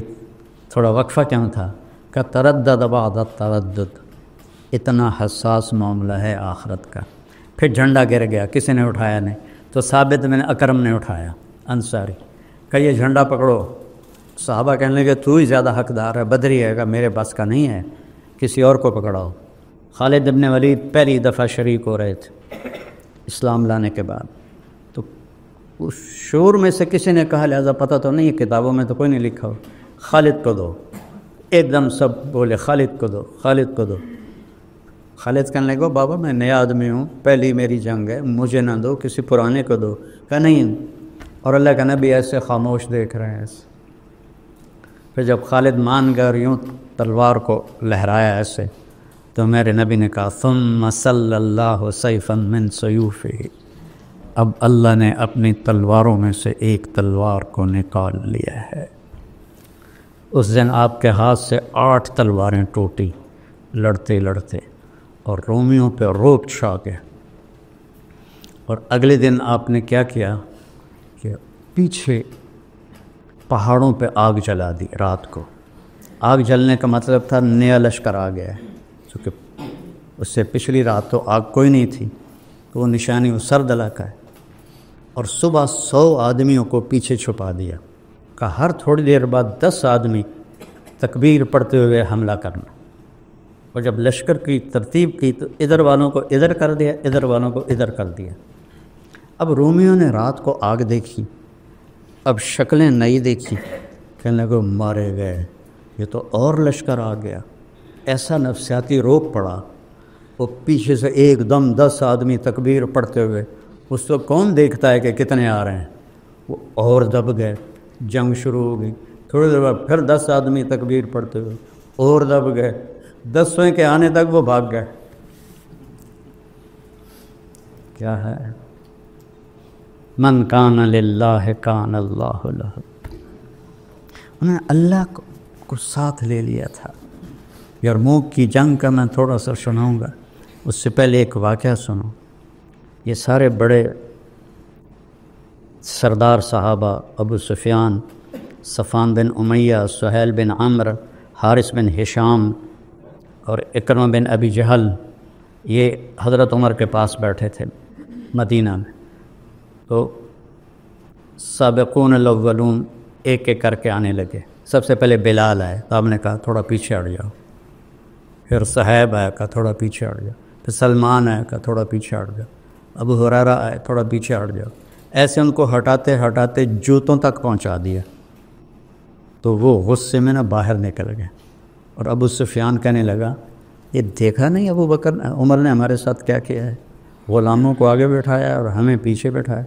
تھوڑا وقفہ کیوں تھا؟ کہ تردد بعد التردد، اتنا حساس معاملہ ہے آخرت کا۔ پھر جھنڈا گر گیا، کسی نے اٹھایا نہیں، تو ثابت بن اکرم نے اٹھایا، انصاری، کہ یہ جھنڈا پکڑو۔ صحابہ کہنے لگے تو ہی زیادہ حقدار ہے، بدری ہے گا، میرے بس کا نہیں ہے، کسی اور کو پکڑاؤ۔ خالد بن ولید پہلی دفعہ شریک ہو رہے تھے اسلام لانے کے بعد، تو اس شور میں سے کسی نے کہا، لہذا پتہ تو نہیں، کتابوں میں تو کوئی نہیں لکھا ہو، خالد کو دو۔ ایک دم سب بولے خالد کو دو، خالد کو دو۔ خالد کہنے لگے بابا میں نیا آدمی ہوں، پہلی میری جنگ ہے، مجھے نہ دو، کسی پرانے کو دو۔ کہا نہیں، اور اللہ کا نبی ایسے خاموش دیکھ رہے ہیں ایسے۔ پھر جب خالد مان گئے اور یوں تلوار کو لہرایا ایسے، تو میرے نبی نے کہا ثم صلی اللہ سیفا من سیوفہ، اب اللہ نے اپنی تلواروں میں سے ایک تلوار کو نکال لیا ہے۔ اس دن آپ کے ہاتھ سے 8 تلواریں ٹوٹی لڑتے لڑتے، اور رومیوں پہ روب چھا گیا۔ اور اگلے دن آپ نے کیا کیا کہ پیچھے پہاڑوں پہ آگ جلا دی رات کو۔ آگ جلنے کا مطلب تھا نیا لشکر آ گیا ہے، چونکہ اس سے پچھلی رات تو آگ کوئی نہیں تھی، تو وہ نشانی وہ سرد علاقہ ہے۔ اور صبح 100 آدمیوں کو پیچھے چھپا دیا، کہ ہر تھوڑی دیر بعد 10 آدمی تکبیر پڑھتے ہوئے حملہ کرنا۔ اور جب لشکر کی ترتیب کی تو ادھر والوں کو ادھر کر دیا، ادھر والوں کو ادھر کر دیا۔ اب رومیوں نے رات کو آگ دیکھی، اب شکلیں نئی دیکھی، کہنے لگے مارے گئے، یہ تو اور لشکر آ گیا۔ ایسا نفسیاتی روپ پڑا، وہ پیچھے سے ایک دم 10 آدمی تکبیر پڑھتے ہوئے، اس کو کون دیکھتا ہے کہ کتنے آ رہے ہیں، وہ اور دب گئے، جنگ شروع ہو گئی۔ تھوڑی دیر بعد پھر 10 آدمی تکبیر پڑھتے ہوئے اور دب گئے، 10ویں کے آنے تک وہ بھاگ گئے۔ کیا ہے؟ من کان للہ کان اللہ لہ، انہوں نے اللہ کو ساتھ لے لیا تھا۔ یرموک کی جنگ کا میں تھوڑا سا سناؤں گا، اس سے پہلے ایک واقعہ سنو۔ یہ سارے بڑے سردار صحابہ، ابو سفیان، صفوان بن امیہ، سہیل بن عمرو، حارث بن ہشام اور اکرمہ بن ابی جہل، یہ حضرت عمر کے پاس بیٹھے تھے مدینہ میں۔ تو سابقون الاولون ایک ایک کر کے آنے لگے۔ سب سے پہلے بلال آئے تو آپ نے کہا تھوڑا پیچھے ہٹ جاؤ، پھر صہیب آیا، کہا تھوڑا پیچھے ہٹ جاؤ، پھر سلمان آیا، کہا تھوڑا پیچھے ہٹ جاؤ، ابو ہریرہ آئے، تھوڑا پیچھے ہٹ جاؤ۔ ایسے ان کو ہٹاتے ہٹاتے جوتوں تک پہنچا دیا، تو وہ غصے میں باہر نکل گئے۔ اور ابو سفیان کہنے لگا یہ دیکھا نہیں ابو بکر عمر نے ہمارے ساتھ کیا کیا ہے، غلاموں کو آگے بٹھایا اور ہمیں پیچھے بٹھایا۔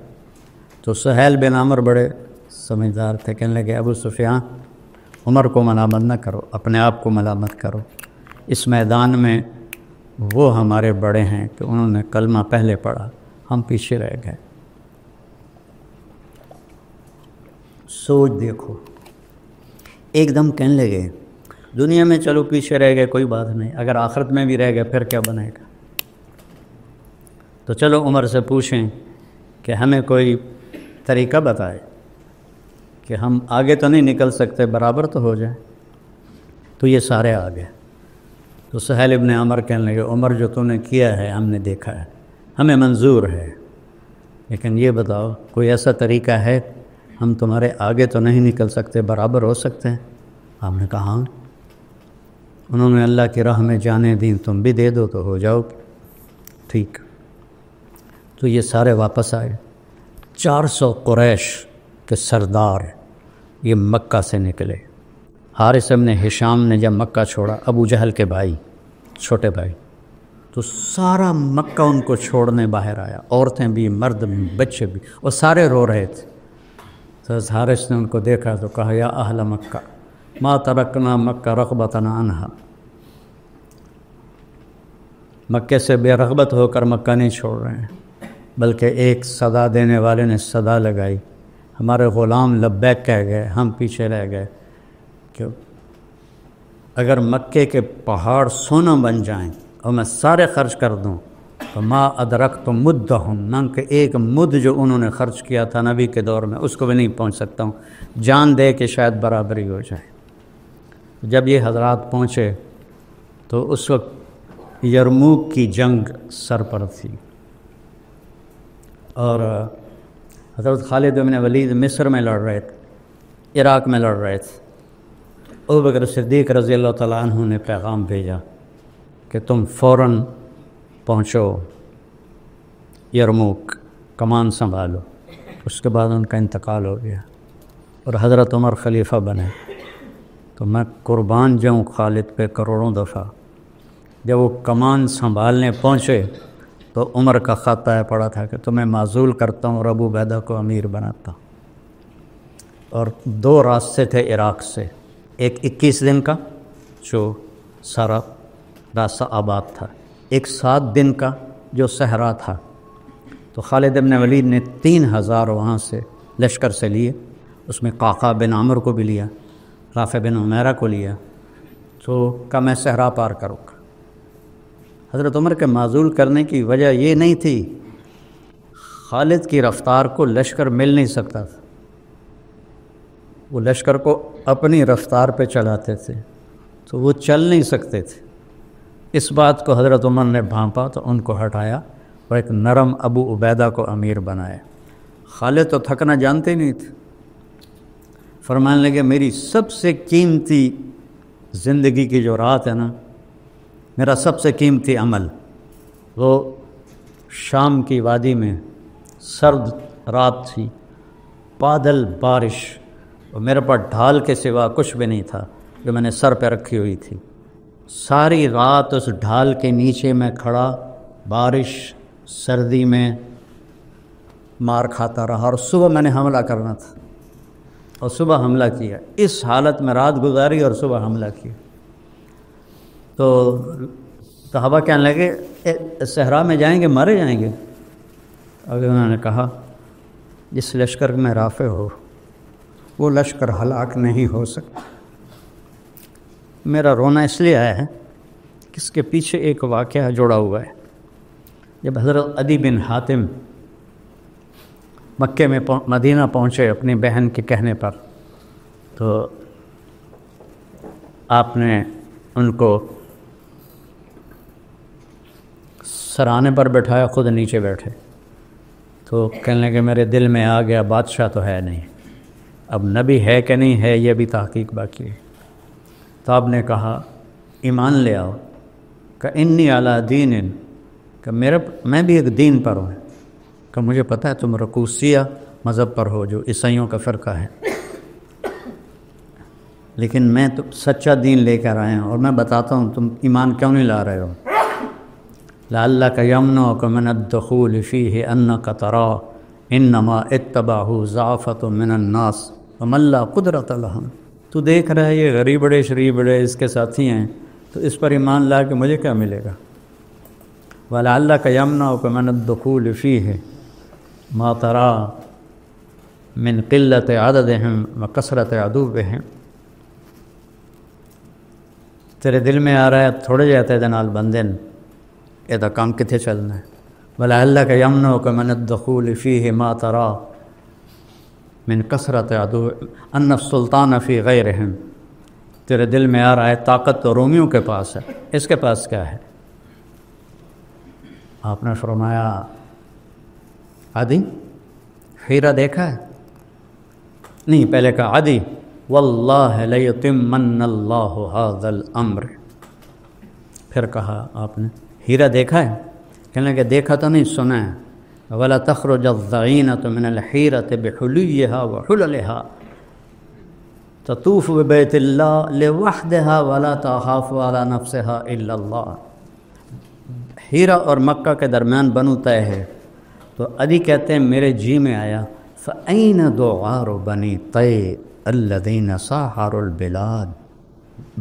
تو سہیل بن عمرو بڑے سمجھدار تھے، کہنے لگے ابو سفیان عمر کو ملامت نہ کرو، اپنے آپ کو ملامت کرو، اس میدان میں وہ ہمارے بڑے ہیں کہ انہوں نے کلمہ پہلے پڑھا، ہم پیچھے رہ گئے۔ سوچ دیکھو، ایک دم کہنے لگے دنیا میں چلو پیچھے رہ گئے کوئی بات نہیں، اگر آخرت میں بھی رہ گئے پھر کیا بنے گا؟ تو چلو عمر سے پوچھیں کہ ہمیں کوئی طریقہ بتائے کہ ہم آگے تو نہیں نکل سکتے، برابر تو ہو جائے۔ تو یہ سارے آ گئے۔ تو سہیل ابن عمر کہنے لگے عمر جو تم نے کیا ہے ہم نے دیکھا ہے، ہمیں منظور ہے، لیکن یہ بتاؤ کوئی ایسا طریقہ ہے، ہم تمہارے آگے تو نہیں نکل سکتے، برابر ہو سکتے ہیں؟ آپ نے کہا ہاں۔ انہوں نے اللہ کی راہ میں جانے دیں، تم بھی دے دو تو ہو جاؤ ٹھیک۔ تو یہ سارے واپس آئے، 400 قریش کے سردار یہ مکہ سے نکلے۔ حارث بن ہشام نے جب مکہ چھوڑا، ابو جہل کے بھائی، چھوٹے بھائی، تو سارا مکہ ان کو چھوڑنے باہر آیا، عورتیں بھی، مرد بھی، بچے بھی، اور سارے رو رہے تھے۔ تو حارث نے ان کو دیکھا تو کہا یا اہل مکہ ما ترکنا مکہ رغبتنا عنہا، مکے سے بے رغبت ہو کر مکہ نہیں چھوڑ رہے ہیں، بلکہ ایک صدا دینے والے نے صدا لگائی، ہمارے غلام لبیک کہہ گئے، ہم پیچھے رہ گئے کہ اگر مکے کے پہاڑ سونا بن جائیں اور میں سارے خرچ کر دوں تو ما ادرکت مدہم، نہ کہ ایک مد جو انہوں نے خرچ کیا تھا نبی کے دور میں اس کو بھی نہیں پہنچ سکتا ہوں، جان دے کہ شاید برابری ہو جائے۔ جب یہ حضرات پہنچے تو اس وقت یرموک کی جنگ سر پر تھی، اور حضرت خالد بن ولید مصر میں لڑ رہے تھے، عراق میں لڑ رہے تھے۔ ابو بکر صدیق رضی اللہ تعالیٰ عنہ نے پیغام بھیجا کہ تم فوراً پہنچو یرموک، کمان سنبھالو۔ اس کے بعد ان کا انتقال ہو گیا اور حضرت عمر خلیفہ بنے۔ تو میں قربان جاؤں خالد پہ کروڑوں دفعہ، جب وہ کمان سنبھالنے پہنچے تو عمر کا خط آیا پڑا تھا کہ تمہیں معزول کرتا ہوں اور ابو عبیدہ کو امیر بناتا ہوں۔ اور 2 راستے تھے عراق سے، ایک 21 دن کا جو سارا راستہ آباد تھا، ایک 7 دن کا جو صحرا تھا۔ تو خالد بن ولید نے 3000 وہاں سے لشکر سے لیے، اس میں قعقاع بن عمرو کو بھی لیا، رافع بن عمیرہ کو لیا، تو کہ میں صحرا پار کروں گا۔ حضرت عمر کے معزول کرنے کی وجہ یہ نہیں تھی، خالد کی رفتار کو لشکر مل نہیں سکتا تھا، وہ لشکر کو اپنی رفتار پہ چلاتے تھے تو وہ چل نہیں سکتے تھے۔ اس بات کو حضرت عمر نے بھانپا تو ان کو ہٹایا اور ایک نرم ابو عبیدہ کو امیر بنایا۔ خالد تو تھکنا جانتے نہیں تھے، فرمانے لگے میری سب سے قیمتی زندگی کی جو رات ہے نا، میرا سب سے قیمتی عمل وہ شام کی وادی میں سرد رات تھی، بادل، بارش، اور میرے پاس ڈھال کے سوا کچھ بھی نہیں تھا جو میں نے سر پہ رکھی ہوئی تھی۔ ساری رات اس ڈھال کے نیچے میں کھڑا بارش سردی میں مار کھاتا رہا، اور صبح میں نے حملہ کرنا تھا اور صبح حملہ کیا۔ اس حالت میں رات گزاری اور صبح حملہ کیا۔ تو صحابہ کہنے لگے صحرا میں جائیں گے مارے جائیں گے؟ اب انہوں نے کہا جس لشکر میں رافع ہو وہ لشکر ہلاک نہیں ہو سکتا۔ میرا رونا اس لیے آیا ہے کہ اس کے پیچھے ایک واقعہ جڑا ہوا ہے۔ جب حضرت عدی بن حاتم مکے میں مدینہ پہنچے اپنی بہن کے کہنے پر، تو آپ نے ان کو سرانے پر بٹھایا، خود نیچے بیٹھے۔ تو کہنے لگے میرے دل میں آ گیا بادشاہ تو ہے نہیں، اب نبی ہے کہ نہیں ہے یہ بھی تحقیق باقی ہے۔ تو آپ نے کہا ایمان لے آؤ، کہ انی علی دین، کہ میں بھی ایک دین پر ہوں، کہ مجھے پتہ ہے تم رکوسیہ مذہب پر ہو جو عیسائیوں کا فرقہ ہے، لیکن میں تو سچا دین لے کر آیا ہوں، اور میں بتاتا ہوں تم ایمان کیوں نہیں لا رہے ہو۔ لعلک یمنعک من الدخول فیہ انک تری انما اتبعہ ضعفۃ من الناس ومن لا قدرۃ لہم۔ تو دیکھ رہا ہے یہ غریب بڑے شریف بڑے اس کے ساتھی ہیں، تو اس پر ایمان لا کے مجھے کیا ملے گا؟ وَلَعَلَّكَ يَمْنَعُكَ مِنَ الدُّخُولِ فِيهِ مَا تَرَى مِنْ قِلَّةِ عَدَدِهِمْ وَكَثْرَةِ عَدُوِّهِمْ۔ تیرے دل میں آ رہا ہے تھوڑے جاتے دے نال بندے یہ تو کام کتنے چلنا ہے۔ وَلَعَلَّكَ يَمْنَعُكَ مِنَ الدُّخُولِ فِيهِ مَا تَرَى مِنْ كَثْرَةِ عَدُوِّهِمْ أَنَّ السُّلْطَانَ فِي غَيْرِهِمْ۔ تیرے دل میں آ رہا ہے طاقت تو رومیوں کے پاس ہے، اس کے پاس کیا ہے؟ آپ نے فرمایا عدی ہیرا دیکھا ہے؟ نہیں، پہلے کہا عدی واللہ لیتمن اللہ ھذا الامر، پھر کہا آپ نے ہیرا دیکھا ہے؟ کہنے کہ دیکھا تو نہیں، سنا ہے۔ ولا تخرج الضعینۃ من الحیرۃ بحلیھا وحللھا تطوف ببیت اللہ لوحدھا ولا تخاف علی نفسھا الا اللہ۔ ہیرا اور مکہ کے درمیان بنو طے ہے، تو عدی کہتے ہیں میرے جی میں آیا فَأَيْنَ دُعَارُ بَنِي طَيْ الَّذِينَ سَاحَرُوا الْبِلَادِ،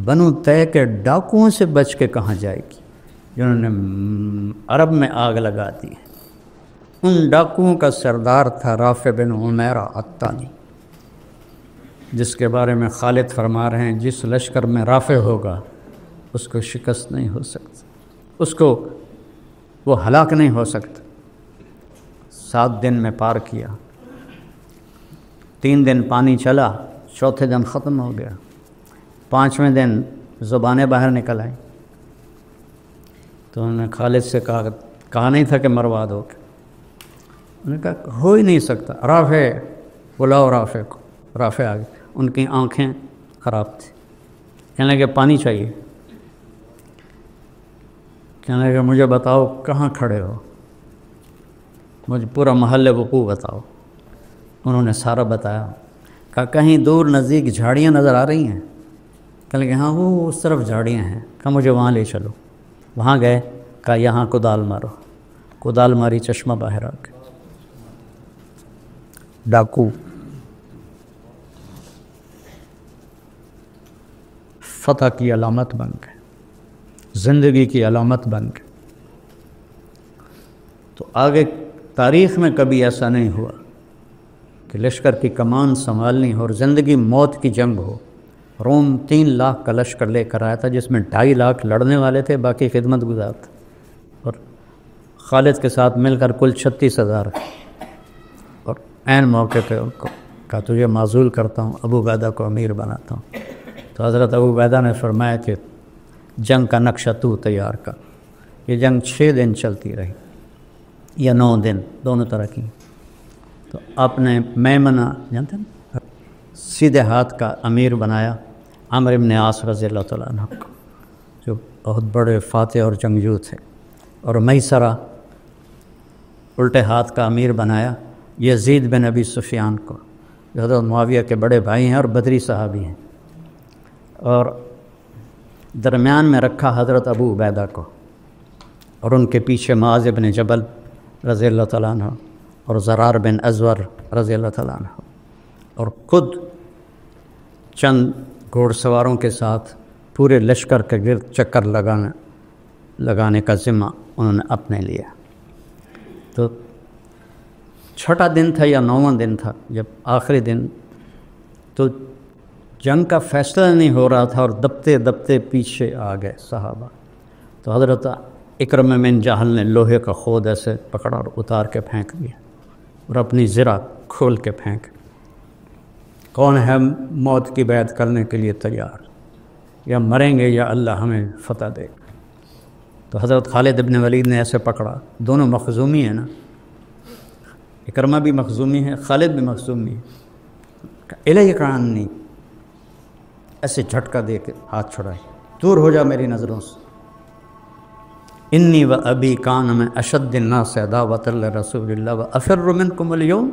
بنو طے کے ڈاکوؤں سے بچ کے کہاں جائے گی جنہوں نے عرب میں آگ لگا دی ہے۔ ان ڈاکوؤں کا سردار تھا رافع بن عمیرہ الطانی، جس کے بارے میں خالد فرما رہے ہیں جس لشکر میں رافع ہوگا اس کو شکست نہیں ہو سکتی، اس کو وہ ہلاک نہیں ہو سکتا۔ 7 دن میں پار کیا، 3 دن پانی چلا، چوتھے دن ختم ہو گیا، 5ویں دن زبانیں باہر نکل آئیں۔ تو انہوں نے خالد سے کہا نہیں تھا کہ مروا دو گے، انہوں نے کہا ہو ہی نہیں سکتا، رافع بلاؤ رافع کو۔ رافع آ گئے، ان کی آنکھیں خراب تھیں، کہنے لگے پانی چاہیے۔ کہنے لگے مجھے بتاؤ کہاں کھڑے ہو، مجھے پورا محل وقوع بتاؤ۔ انہوں نے سارا بتایا، کہا کہیں دور نزدیک جھاڑیاں نظر آ رہی ہیں؟ کہنے لگے ہاں وہ اس طرف جھاڑیاں ہیں۔ کہا مجھے وہاں لے چلو۔ وہاں گئے، کہا یہاں کدال مارو، کدال ماری، چشمہ باہر آ گیا۔ ڈاکو فتح کی علامت بن گئے، زندگی کی علامت بن گئے۔ تو آگے تاریخ میں کبھی ایسا نہیں ہوا کہ لشکر کی کمان سنبھالنی ہو اور زندگی موت کی جنگ ہو۔ روم 3 لاکھ کا لشکر لے کر آیا تھا، جس میں 2.5 لاکھ لڑنے والے تھے، باقی خدمت گزار تھے، اور خالد کے ساتھ مل کر کل 36,000۔ اور عین موقع پہ ان کو کہا تجھے معزول کرتا ہوں، ابو عبیدہ کو امیر بناتا ہوں۔ تو حضرت ابو عبیدہ نے فرمایا کہ جنگ کا نقشہ تو تیار کر۔ یہ جنگ 6 دن چلتی رہی یا 9 دن، دونوں طرح کی۔ تو آپ نے میمنہ جانتے ہیں سیدھے ہاتھ کا امیر بنایا عمرو بن عاص رضی اللہ تعالیٰ عنہ کو، جو بہت بڑے فاتح اور جنگجو تھے، اور میسرہ الٹے ہاتھ کا امیر بنایا یزید بن ابی سفیان کو، جو حضرت معاویہ کے بڑے بھائی ہیں اور بدری صحابی ہیں، اور درمیان میں رکھا حضرت ابو عبیدہ کو، اور ان کے پیچھے معاذ بن جبل رضی اللہ تعالیٰ عنہ اور زرار بن ازور رضی اللہ تعالیٰ عنہ، اور خود چند گھوڑ سواروں کے ساتھ پورے لشکر کے گرد چکر لگانے کا ذمہ انہوں نے اپنے لیا۔ تو چھٹا دن تھا یا 9واں دن تھا، جب آخری دن، تو جنگ کا فیصلہ نہیں ہو رہا تھا اور دبتے دبتے پیچھے آ گئے صحابہ۔ تو حضرت اکرمہ بن جہل نے لوہے کا خود ایسے پکڑا اور اتار کے پھینک دیا، اور اپنی زرہ کھول کے پھینک، کون ہے موت کی بیعت کرنے کے لیے تیار، یا مریں گے یا اللہ ہمیں فتح دے گا۔ تو حضرت خالد بن ولید نے ایسے پکڑا، دونوں مخزومی ہیں نا، اکرمہ بھی مخزومی ہے، خالد بھی مخزومی ہے، الیک عنی، ایسے جھٹکا دے کے ہاتھ چھڑائے، دور ہو جا میری نظروں سے، انی و ابی کان میں اشد الناس عداوۃ لرسول اللہ و افر منکم اليوم،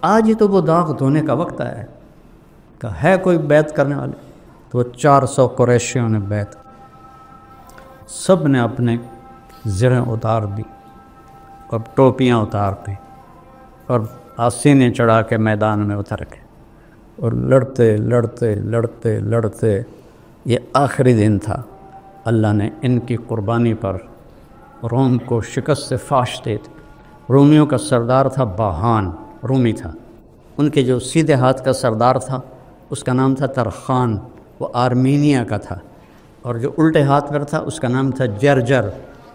آج ہی تو وہ داغ دھونے کا وقت آیا ہے، کہ ہے کوئی بیعت کرنے والے؟ تو 400 قریشیوں نے بیعت، سب نے اپنے زریں اتار دی اور ٹوپیاں اتار دی اور آسینے چڑھا کے میدان میں اتر گئے، اور لڑتے لڑتے لڑتے لڑتے یہ آخری دن تھا، اللہ نے ان کی قربانی پر روم کو شکست سے فاش دے دی۔ رومیوں کا سردار تھا باہان، رومی تھا، ان کے جو سیدھے ہاتھ کا سردار تھا اس کا نام تھا ترخان، وہ آرمینیا کا تھا، اور جو الٹے ہاتھ پر تھا اس کا نام تھا جرجر،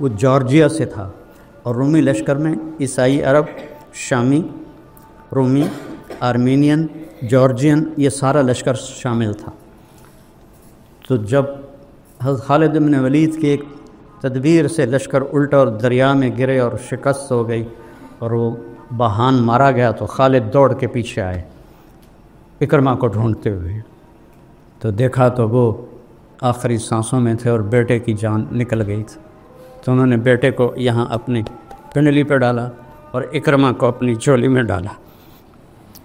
وہ جارجیا سے تھا۔ اور رومی لشکر میں عیسائی عرب، شامی، رومی، آرمینین، جارجین، یہ سارا لشکر شامل تھا۔ تو جب حضرت خالد بن ولید کی ایک تدبیر سے لشکر الٹا اور دریا میں گرے اور شکست ہو گئی اور وہ باہان مارا گیا، تو خالد دوڑ کے پیچھے آئے اکرمہ کو ڈھونڈتے ہوئے، تو دیکھا تو وہ آخری سانسوں میں تھے اور بیٹے کی جان نکل گئی تھی۔ تو انہوں نے بیٹے کو یہاں اپنی پنڈلی پہ ڈالا اور اکرمہ کو اپنی جھولی میں ڈالا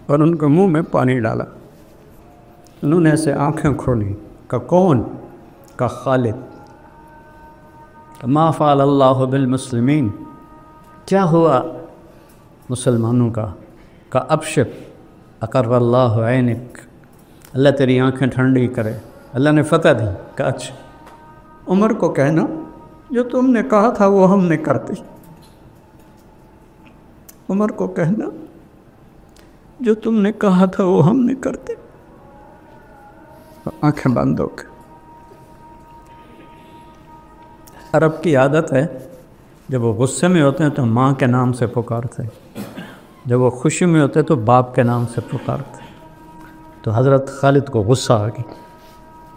اور ان کے منہ میں پانی ڈالا۔ انہوں نے ایسے آنکھیں کھولی کہ کون؟ کہ خالد۔ ما فعل اللہ بالمسلمین، کیا ہوا مسلمانوں کا؟ کہ ابشر اقر اللہ عینک، اللہ تیری آنکھیں ٹھنڈی کرے، اللہ نے فتح دی۔ کہ اچھا، عمر کو کہنا جو تم نے کہا تھا وہ ہم نے کر دی، عمر کو کہنا جو تم نے کہا تھا وہ ہم نے کر دی۔ آنکھیں بند ہو کے، عرب کی عادت ہے جب وہ غصے میں ہوتے ہیں تو ماں کے نام سے پکارتے ہیں، جب وہ خوشی میں ہوتے تو باپ کے نام سے پکارتے۔ تو حضرت خالد کو غصہ آ گئی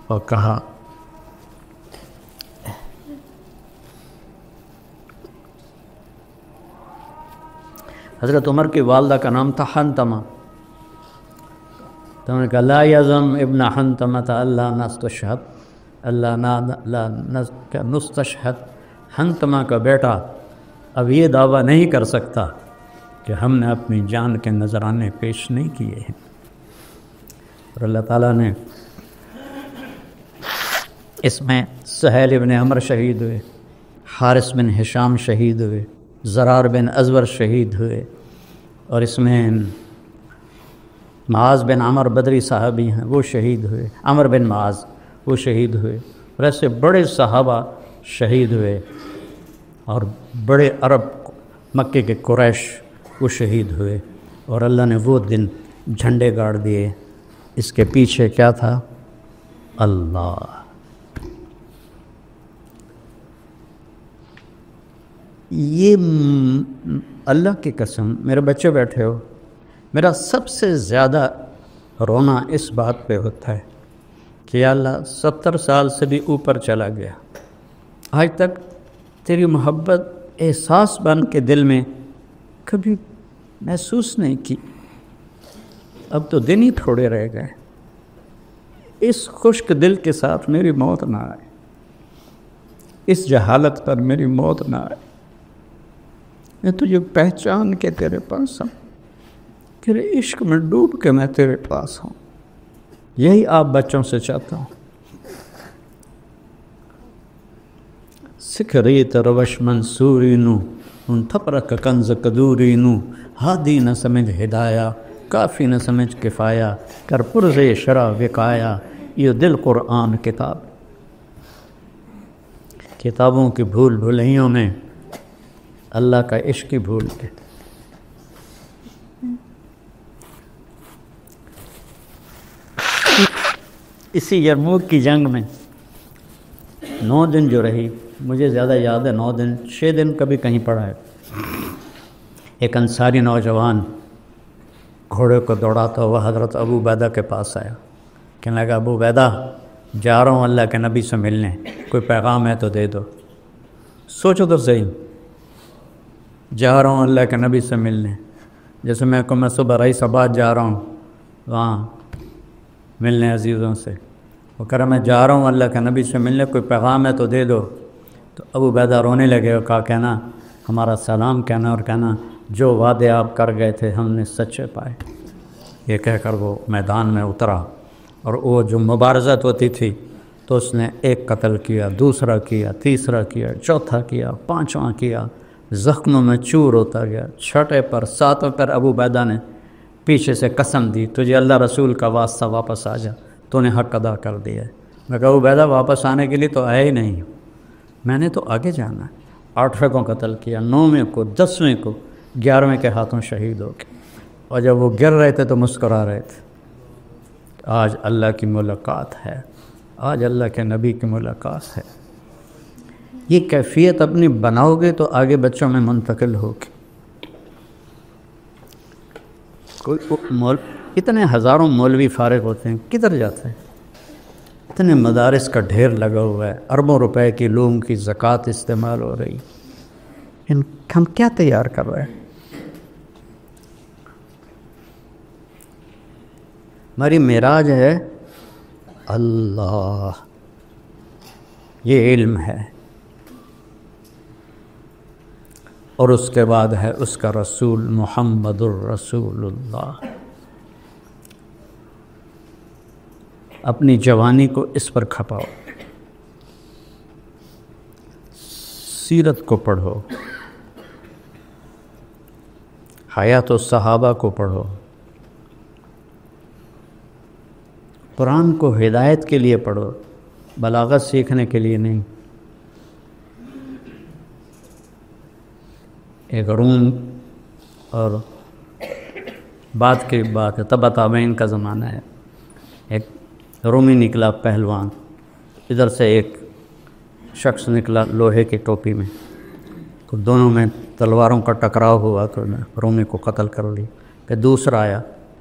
اور کہا حضرت عمر کی والدہ کا نام تھا حنتمہ، تو انہوں نے کہا لا یزم ابن حنتمہ اللہ نستشہد، اللہ نستشہد، حنتمہ کا بیٹا اب یہ دعویٰ نہیں کر سکتا کہ ہم نے اپنی جان کے نذرانے پیش نہیں کیے ہیں۔ اور اللہ تعالیٰ نے اس میں سہیل بن عمر شہید ہوئے، حارث بن ہشام شہید ہوئے، زرار بن ازور شہید ہوئے، اور اس میں معاذ بن عمر بدری صحابی ہیں وہ شہید ہوئے، عمر بن معاذ وہ شہید ہوئے، اور ایسے بڑے صحابہ شہید ہوئے، اور بڑے عرب مکے کے قریش وہ شہید ہوئے، اور اللہ نے وہ دن جھنڈے گاڑ دیے۔ اس کے پیچھے کیا تھا؟ اللہ۔ یہ اللہ کی قسم، میرے بچے بیٹھے ہو، میرا سب سے زیادہ رونا اس بات پہ ہوتا ہے کہ یا اللہ 70 سال سے بھی اوپر چلا گیا، آج تک تیری محبت احساس بن کے دل میں کبھی محسوس نہیں کی، اب تو دن ہی تھوڑے رہ گئے، اس خشک دل کے ساتھ میری موت نہ آئے۔ اس جہالت پر میری موت نہ آئے، میں تجھے پہچان کے تیرے پاس ہوں، تیرے عشق میں ڈوب کے میں تیرے پاس ہوں۔ یہی آپ بچوں سے چاہتا ہوں۔ سکھ ریت روش منصوری نو ان تھپرک کنز قدوری نو، ہادی نہ سمجھ ہدایہ کافی نہ سمجھ کفایہ، کر پرز شرع وقایا یہ دل قرآن کتاب۔ کتابوں کی بھول بھلائیوں میں اللہ کا عشق ہی بھول کے۔ اسی یرموک کی جنگ میں 9 دن جو رہی، مجھے زیادہ یاد ہے 9 دن، 6 دن کبھی کہیں پڑا ہے۔ ایک انصاری نوجوان گھوڑے کو دوڑاتا ہوا حضرت ابو عبیدہ کے پاس آیا، کہنے لگا ابو عبیدہ جا رہا ہوں اللہ کے نبی سے ملنے، کوئی پیغام ہے تو دے دو۔ سوچو تو صحیح، جا رہا ہوں اللہ کے نبی سے ملنے، جیسے میں صبح رئیس آباد جا رہا ہوں وہاں ملنے عزیزوں سے، وہ کہہ رہا میں جا رہا ہوں اللہ کے نبی سے ملنے، کوئی پیغام ہے تو دے دو۔ تو ابو عبیدہ رونے لگے اور کہا کہنا ہمارا سلام کہنا اور کہنا جو وعدے آپ کر گئے تھے ہم نے سچے پائے۔ یہ کہہ کر وہ میدان میں اترا، اور وہ جو مبارزت ہوتی تھی تو اس نے ایک قتل کیا، دوسرا کیا، تیسرا کیا، چوتھا کیا، پانچواں کیا، زخموں میں چور ہوتا گیا۔ چھٹے پر 7ویں پر ابو عبیدہ نے پیچھے سے قسم دی تجھے اللہ رسول کا واسطہ واپس آ جا، تو نے حق ادا کر دیا ہے۔ میں کہا ابو عبیدہ واپس آنے کے لیے تو آیا ہی نہیں، میں نے تو آگے جانا ہے۔ 8ویں کو قتل کیا، 9ویں کو، 10ویں کو، 11ویں کے ہاتھوں شہید ہو گئے، اور جب وہ گر رہے تھے تو مسکرا رہے تھے۔ آج اللہ کی ملاقات ہے، آج اللہ کے نبی کی ملاقات ہے۔ یہ کیفیت اپنی بناؤ گے تو آگے بچوں میں منتقل ہوگی۔ اتنے ہزاروں مولوی فارغ ہوتے ہیں، کدھر جاتے ہیں؟ اتنے مدارس کا ڈھیر لگا ہوا ہے، اربوں روپے کی لوگوں کی زکوٰۃ استعمال ہو رہی، ہم کیا تیار کر رہے ہیں؟ ہماری معراج ہے اللہ، یہ علم ہے، اور اس کے بعد ہے اس کا رسول محمد الرسول اللہ۔ اپنی جوانی کو اس پر کھپاؤ، سیرت کو پڑھو، حیات الصحابہ کو پڑھو، قرآن کو ہدایت کے لیے پڑھو، بلاغت سیکھنے کے لیے نہیں۔ ایک روم اور بات کی بات ہے، تبا تابعین کا زمانہ ہے، ایک رومی نکلا پہلوان، ادھر سے ایک شخص نکلا لوہے کی ٹوپی میں، تو دونوں میں تلواروں کا ٹکراؤ ہوا تو رومی کو قتل کر لیا۔ پھر دوسرا آیا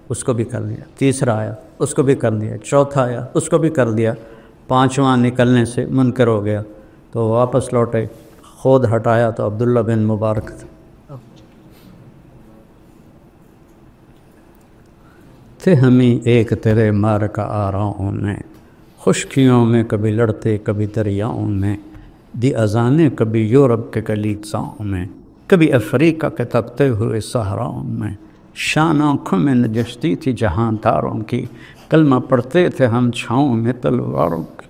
اس کو بھی کر دیا، تیسرا آیا اس کو بھی کر دیا، چوتھا آیا اس کو بھی کر دیا، 5واں نکلنے سے منکر ہو گیا تو واپس لوٹے، خود ہٹایا تو عبداللہ بن مبارک تھے ہمیں ایک تیرے مار کا آراؤں میں، خشکیوں میں کبھی لڑتے کبھی دریاؤں میں، دی اذانیں کبھی یورپ کے گلیچاؤں میں، کبھی افریقہ کے تپتے ہوئے صحراؤں میں، شان آنکھوں میں نجشتی تھی جہاں تاروں کی، کلمہ پڑھتے تھے ہم چھاؤں میں تلواروں کی،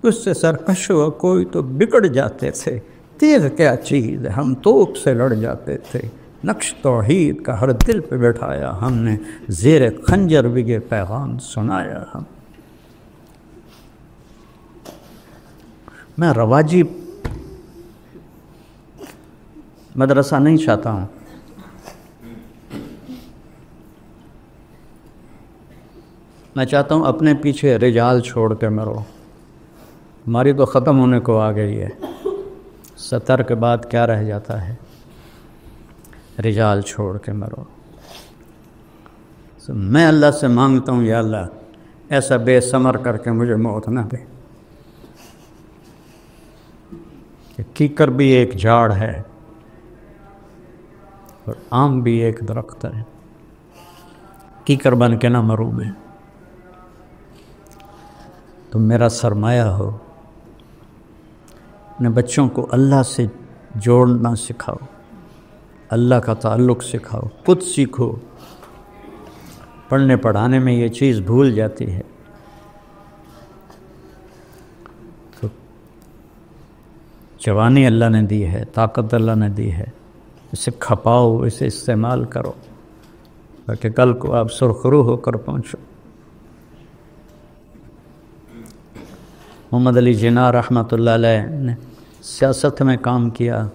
اس سے سرکش ہوا کوئی تو بگڑ جاتے تھے، تیغ کیا چیز ہم توپ سے لڑ جاتے تھے، نقش توحید کا ہر دل پہ بٹھایا ہم نے، زیر خنجر بھی یہ پیغام سنایا ہم۔ میں رواجی مدرسہ نہیں چاہتا ہوں، میں چاہتا ہوں اپنے پیچھے رجال چھوڑ کے مرو۔ ہماری تو ختم ہونے کو آ گئی ہے، 70 کے بعد کیا رہ جاتا ہے؟ رجال چھوڑ کے مرو۔ میں اللہ سے مانگتا ہوں یا اللہ ایسا بے ثمر کر کے مجھے موت نہ دے۔ کیکر بھی ایک جھاڑ ہے اور آم بھی ایک درخت ہے، کیکر بن کے نہ مروں میں، تم میرا سرمایہ ہو، اپنے بچوں کو اللہ سے جوڑنا سکھاؤ، اللہ کا تعلق سکھاؤ، خود سیکھو۔ پڑھنے پڑھانے میں یہ چیز بھول جاتی ہے۔ تو جوانی اللہ نے دی ہے، طاقت اللہ نے دی ہے، اسے کھپاؤ، اسے استعمال کرو تاکہ کل کو آپ سرخرو ہو کر پہنچو۔ محمد علی جناح رحمۃ اللہ علیہ نے سیاست میں کام کیا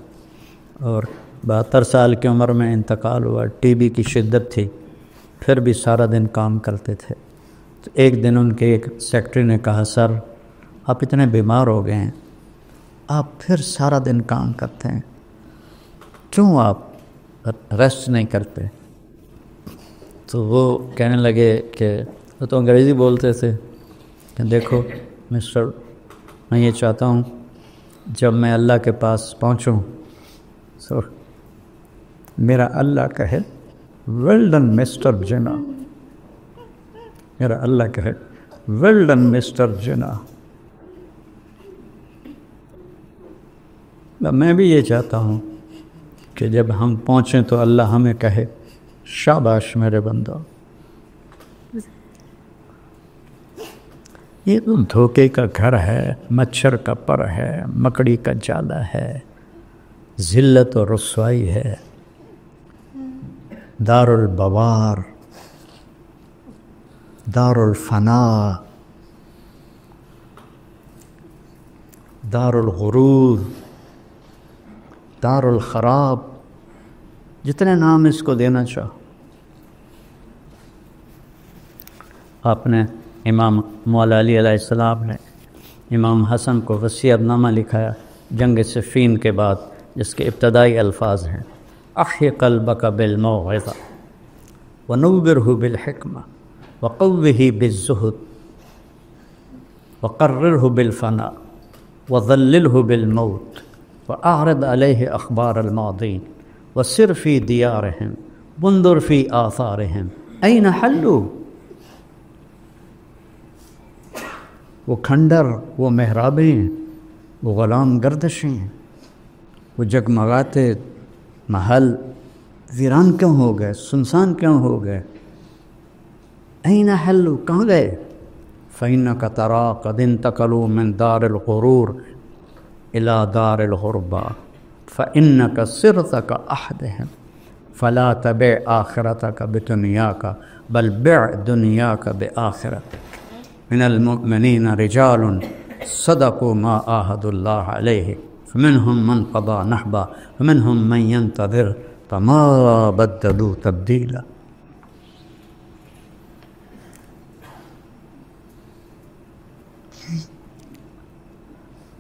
اور 72 سال کی عمر میں انتقال ہوا۔ ٹی بی کی شدت تھی، پھر بھی سارا دن کام کرتے تھے۔ تو ایک دن ان کے ایک سیکرٹری نے کہا، سر آپ اتنے بیمار ہو گئے ہیں، آپ پھر سارا دن کام کرتے ہیں، کیوں آپ ریسٹ نہیں کرتے؟ تو وہ کہنے لگے کہ وہ تو انگریزی بولتے تھے کہ دیکھو مسٹر، میں یہ چاہتا ہوں جب میں اللہ کے پاس پہنچوں تو میرا اللہ کہے ویل ڈن مسٹر جناح، میرا اللہ کہے ویل ڈن مسٹر جناح۔ میں بھی یہ چاہتا ہوں کہ جب ہم پہنچیں تو اللہ ہمیں کہے شاباش میرے بندہ۔ یہ تو دھوکے کا گھر ہے، مچھر کا پر ہے، مکڑی کا جالا ہے، ذلت و رسوائی ہے، دار البوار، دار الفنا، دار الغرور، دار الخراب، جتنے نام اس کو دینا چاہو۔ آپ نے امام مولا علی علیہ السلام نے امام حسن کو وصیت نامہ لکھایا جنگ صفین کے بعد، جس کے ابتدائی الفاظ ہیں، احی قلبک بالموعظہ ونورہ بالحکمہ وقوہ بالزہد وقررہ بالفنا وظللہ بالموت واعرض علیہ اخبار الماضین وسر فی دیارہم وانظر فی آثارہم این حلوا۔ وہ کھنڈر، وہ محرابیں، وہ غلام گردشیں، وہ جگمگاتے محل ویران کیوں ہو گئے، سنسان کیوں ہو گئے؟ این حلوا، کہاں گئے؟ فإنک تری قد انتقلوا من دار الغرور الى دار الغربہ فإنک صرت کأحدہم فلا تبع آخرتک بدنیاک بل بع دنیاک بآخرتک۔ من المؤمنین رجال صدقوا ما عاہدوا اللہ علیہ فمنہم من قضى نحبہ ومنہم من ينتظر وما بدلوا تبدیلا۔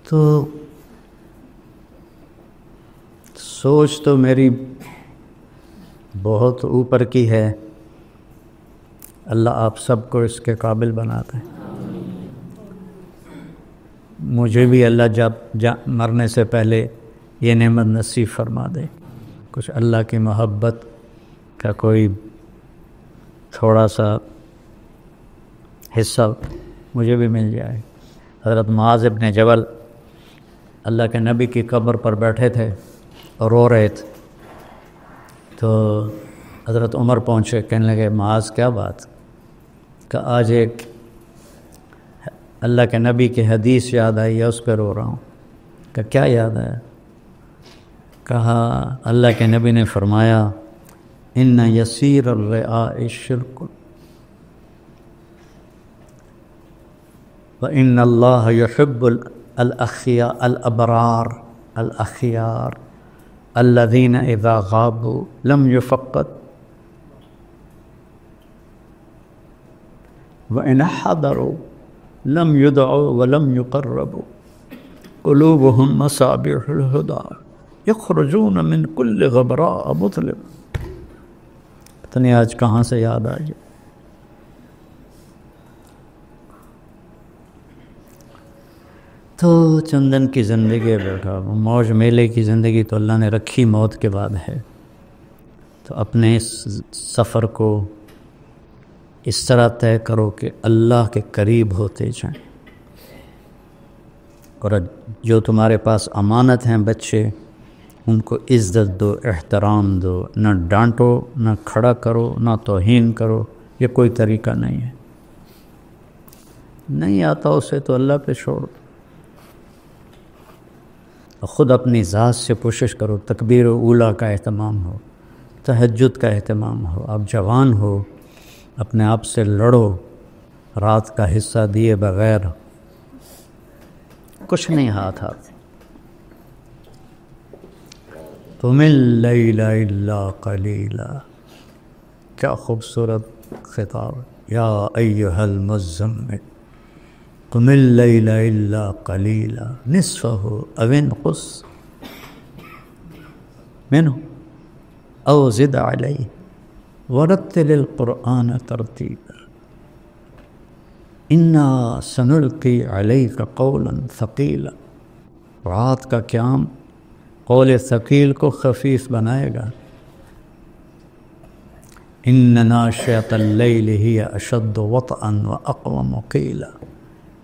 تو سوچ تو میری بہت اوپر کی ہے، اللہ آپ سب کو اس کے قابل بناتے ہیں۔ مجھے بھی اللہ جب مرنے سے پہلے یہ نعمت نصیب فرما دے، کچھ اللہ کی محبت کا کوئی تھوڑا سا حصہ مجھے بھی مل جائے۔ حضرت معاذ ابن جبل اللہ کے نبی کی قبر پر بیٹھے تھے اور رو رہے تھے، تو حضرت عمر پہنچے، کہنے لگے معاذ کیا بات؟ کہ آج ایک اللہ کے نبی کی حدیث یاد آئی ہے، اس پہ رو رہا ہوں۔ کہ کیا یاد ہے؟ کہا اللہ کے نبی نے فرمایا ان یسیر الرعاء شرک وان اللہ یحب الاخیار الابرار الاخیار الذین اذا غابوا لم یفقد وان حضروا لم يدعوا ولم يقربوا قلوبهم مصابيح الهدى يخرجون من كل غبراء مظلم۔ پتہ نہیں آج کہاں سے یاد آ گئی۔ تو چندن کی زندگی بیٹھا، موج میلے کی زندگی تو اللہ نے رکھی موت کے بعد ہے، تو اپنے اس سفر کو اس طرح طے کرو کہ اللہ کے قریب ہوتے جائیں۔ اور جو تمہارے پاس امانت ہیں بچے، ان کو عزت دو، احترام دو، نہ ڈانٹو، نہ کھڑا کرو، نہ توہین کرو، یہ کوئی طریقہ نہیں ہے۔ نہیں آتا اسے تو اللہ پہ چھوڑ دو، خود اپنی ذات سے کوشش کرو، تکبیر اولیٰ کا اہتمام ہو، تہجد کا اہتمام ہو، آپ جوان ہو، اپنے آپ سے لڑو، رات کا حصہ دیے بغیر کچھ نہیں ہاتھ آتا۔ قم اللیل الا قلیلا، کیا خوبصورت خطاب، یا ایھا المزمل قم اللیل الا قلیلا نصفہ او انقص منہ او زد علیہ ورتل القرآن ترتیلا انا سنلقی علیک قولا ثقیلا۔ رات کا قیام قول ثقیل کو خفیف بنائے گا۔ ان ناشئۃ اللیل ہی اشد وطئا واقوم قیلا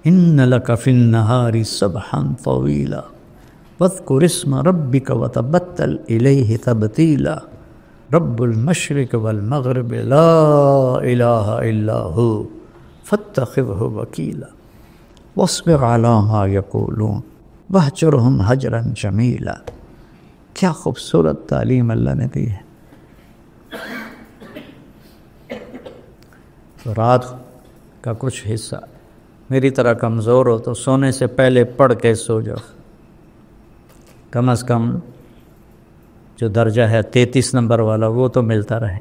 ان لک فی النہار سبحا طویلا واذکر اسم ربک وتبتل الیہ تبتیلا رب المشرق والمغرب لا الہ الا ہو فاتخذہ وکیلا واصبر علی ما یقولون واہجرہم ہجرا جمیلا۔ کیا خوبصورت تعلیم اللہ نے دی ہے۔ تو رات کا کچھ حصہ میری طرح کمزور ہو تو سونے سے پہلے پڑھ کے سو جاؤ، کم از کم جو درجہ ہے 33 نمبر والا وہ تو ملتا رہے۔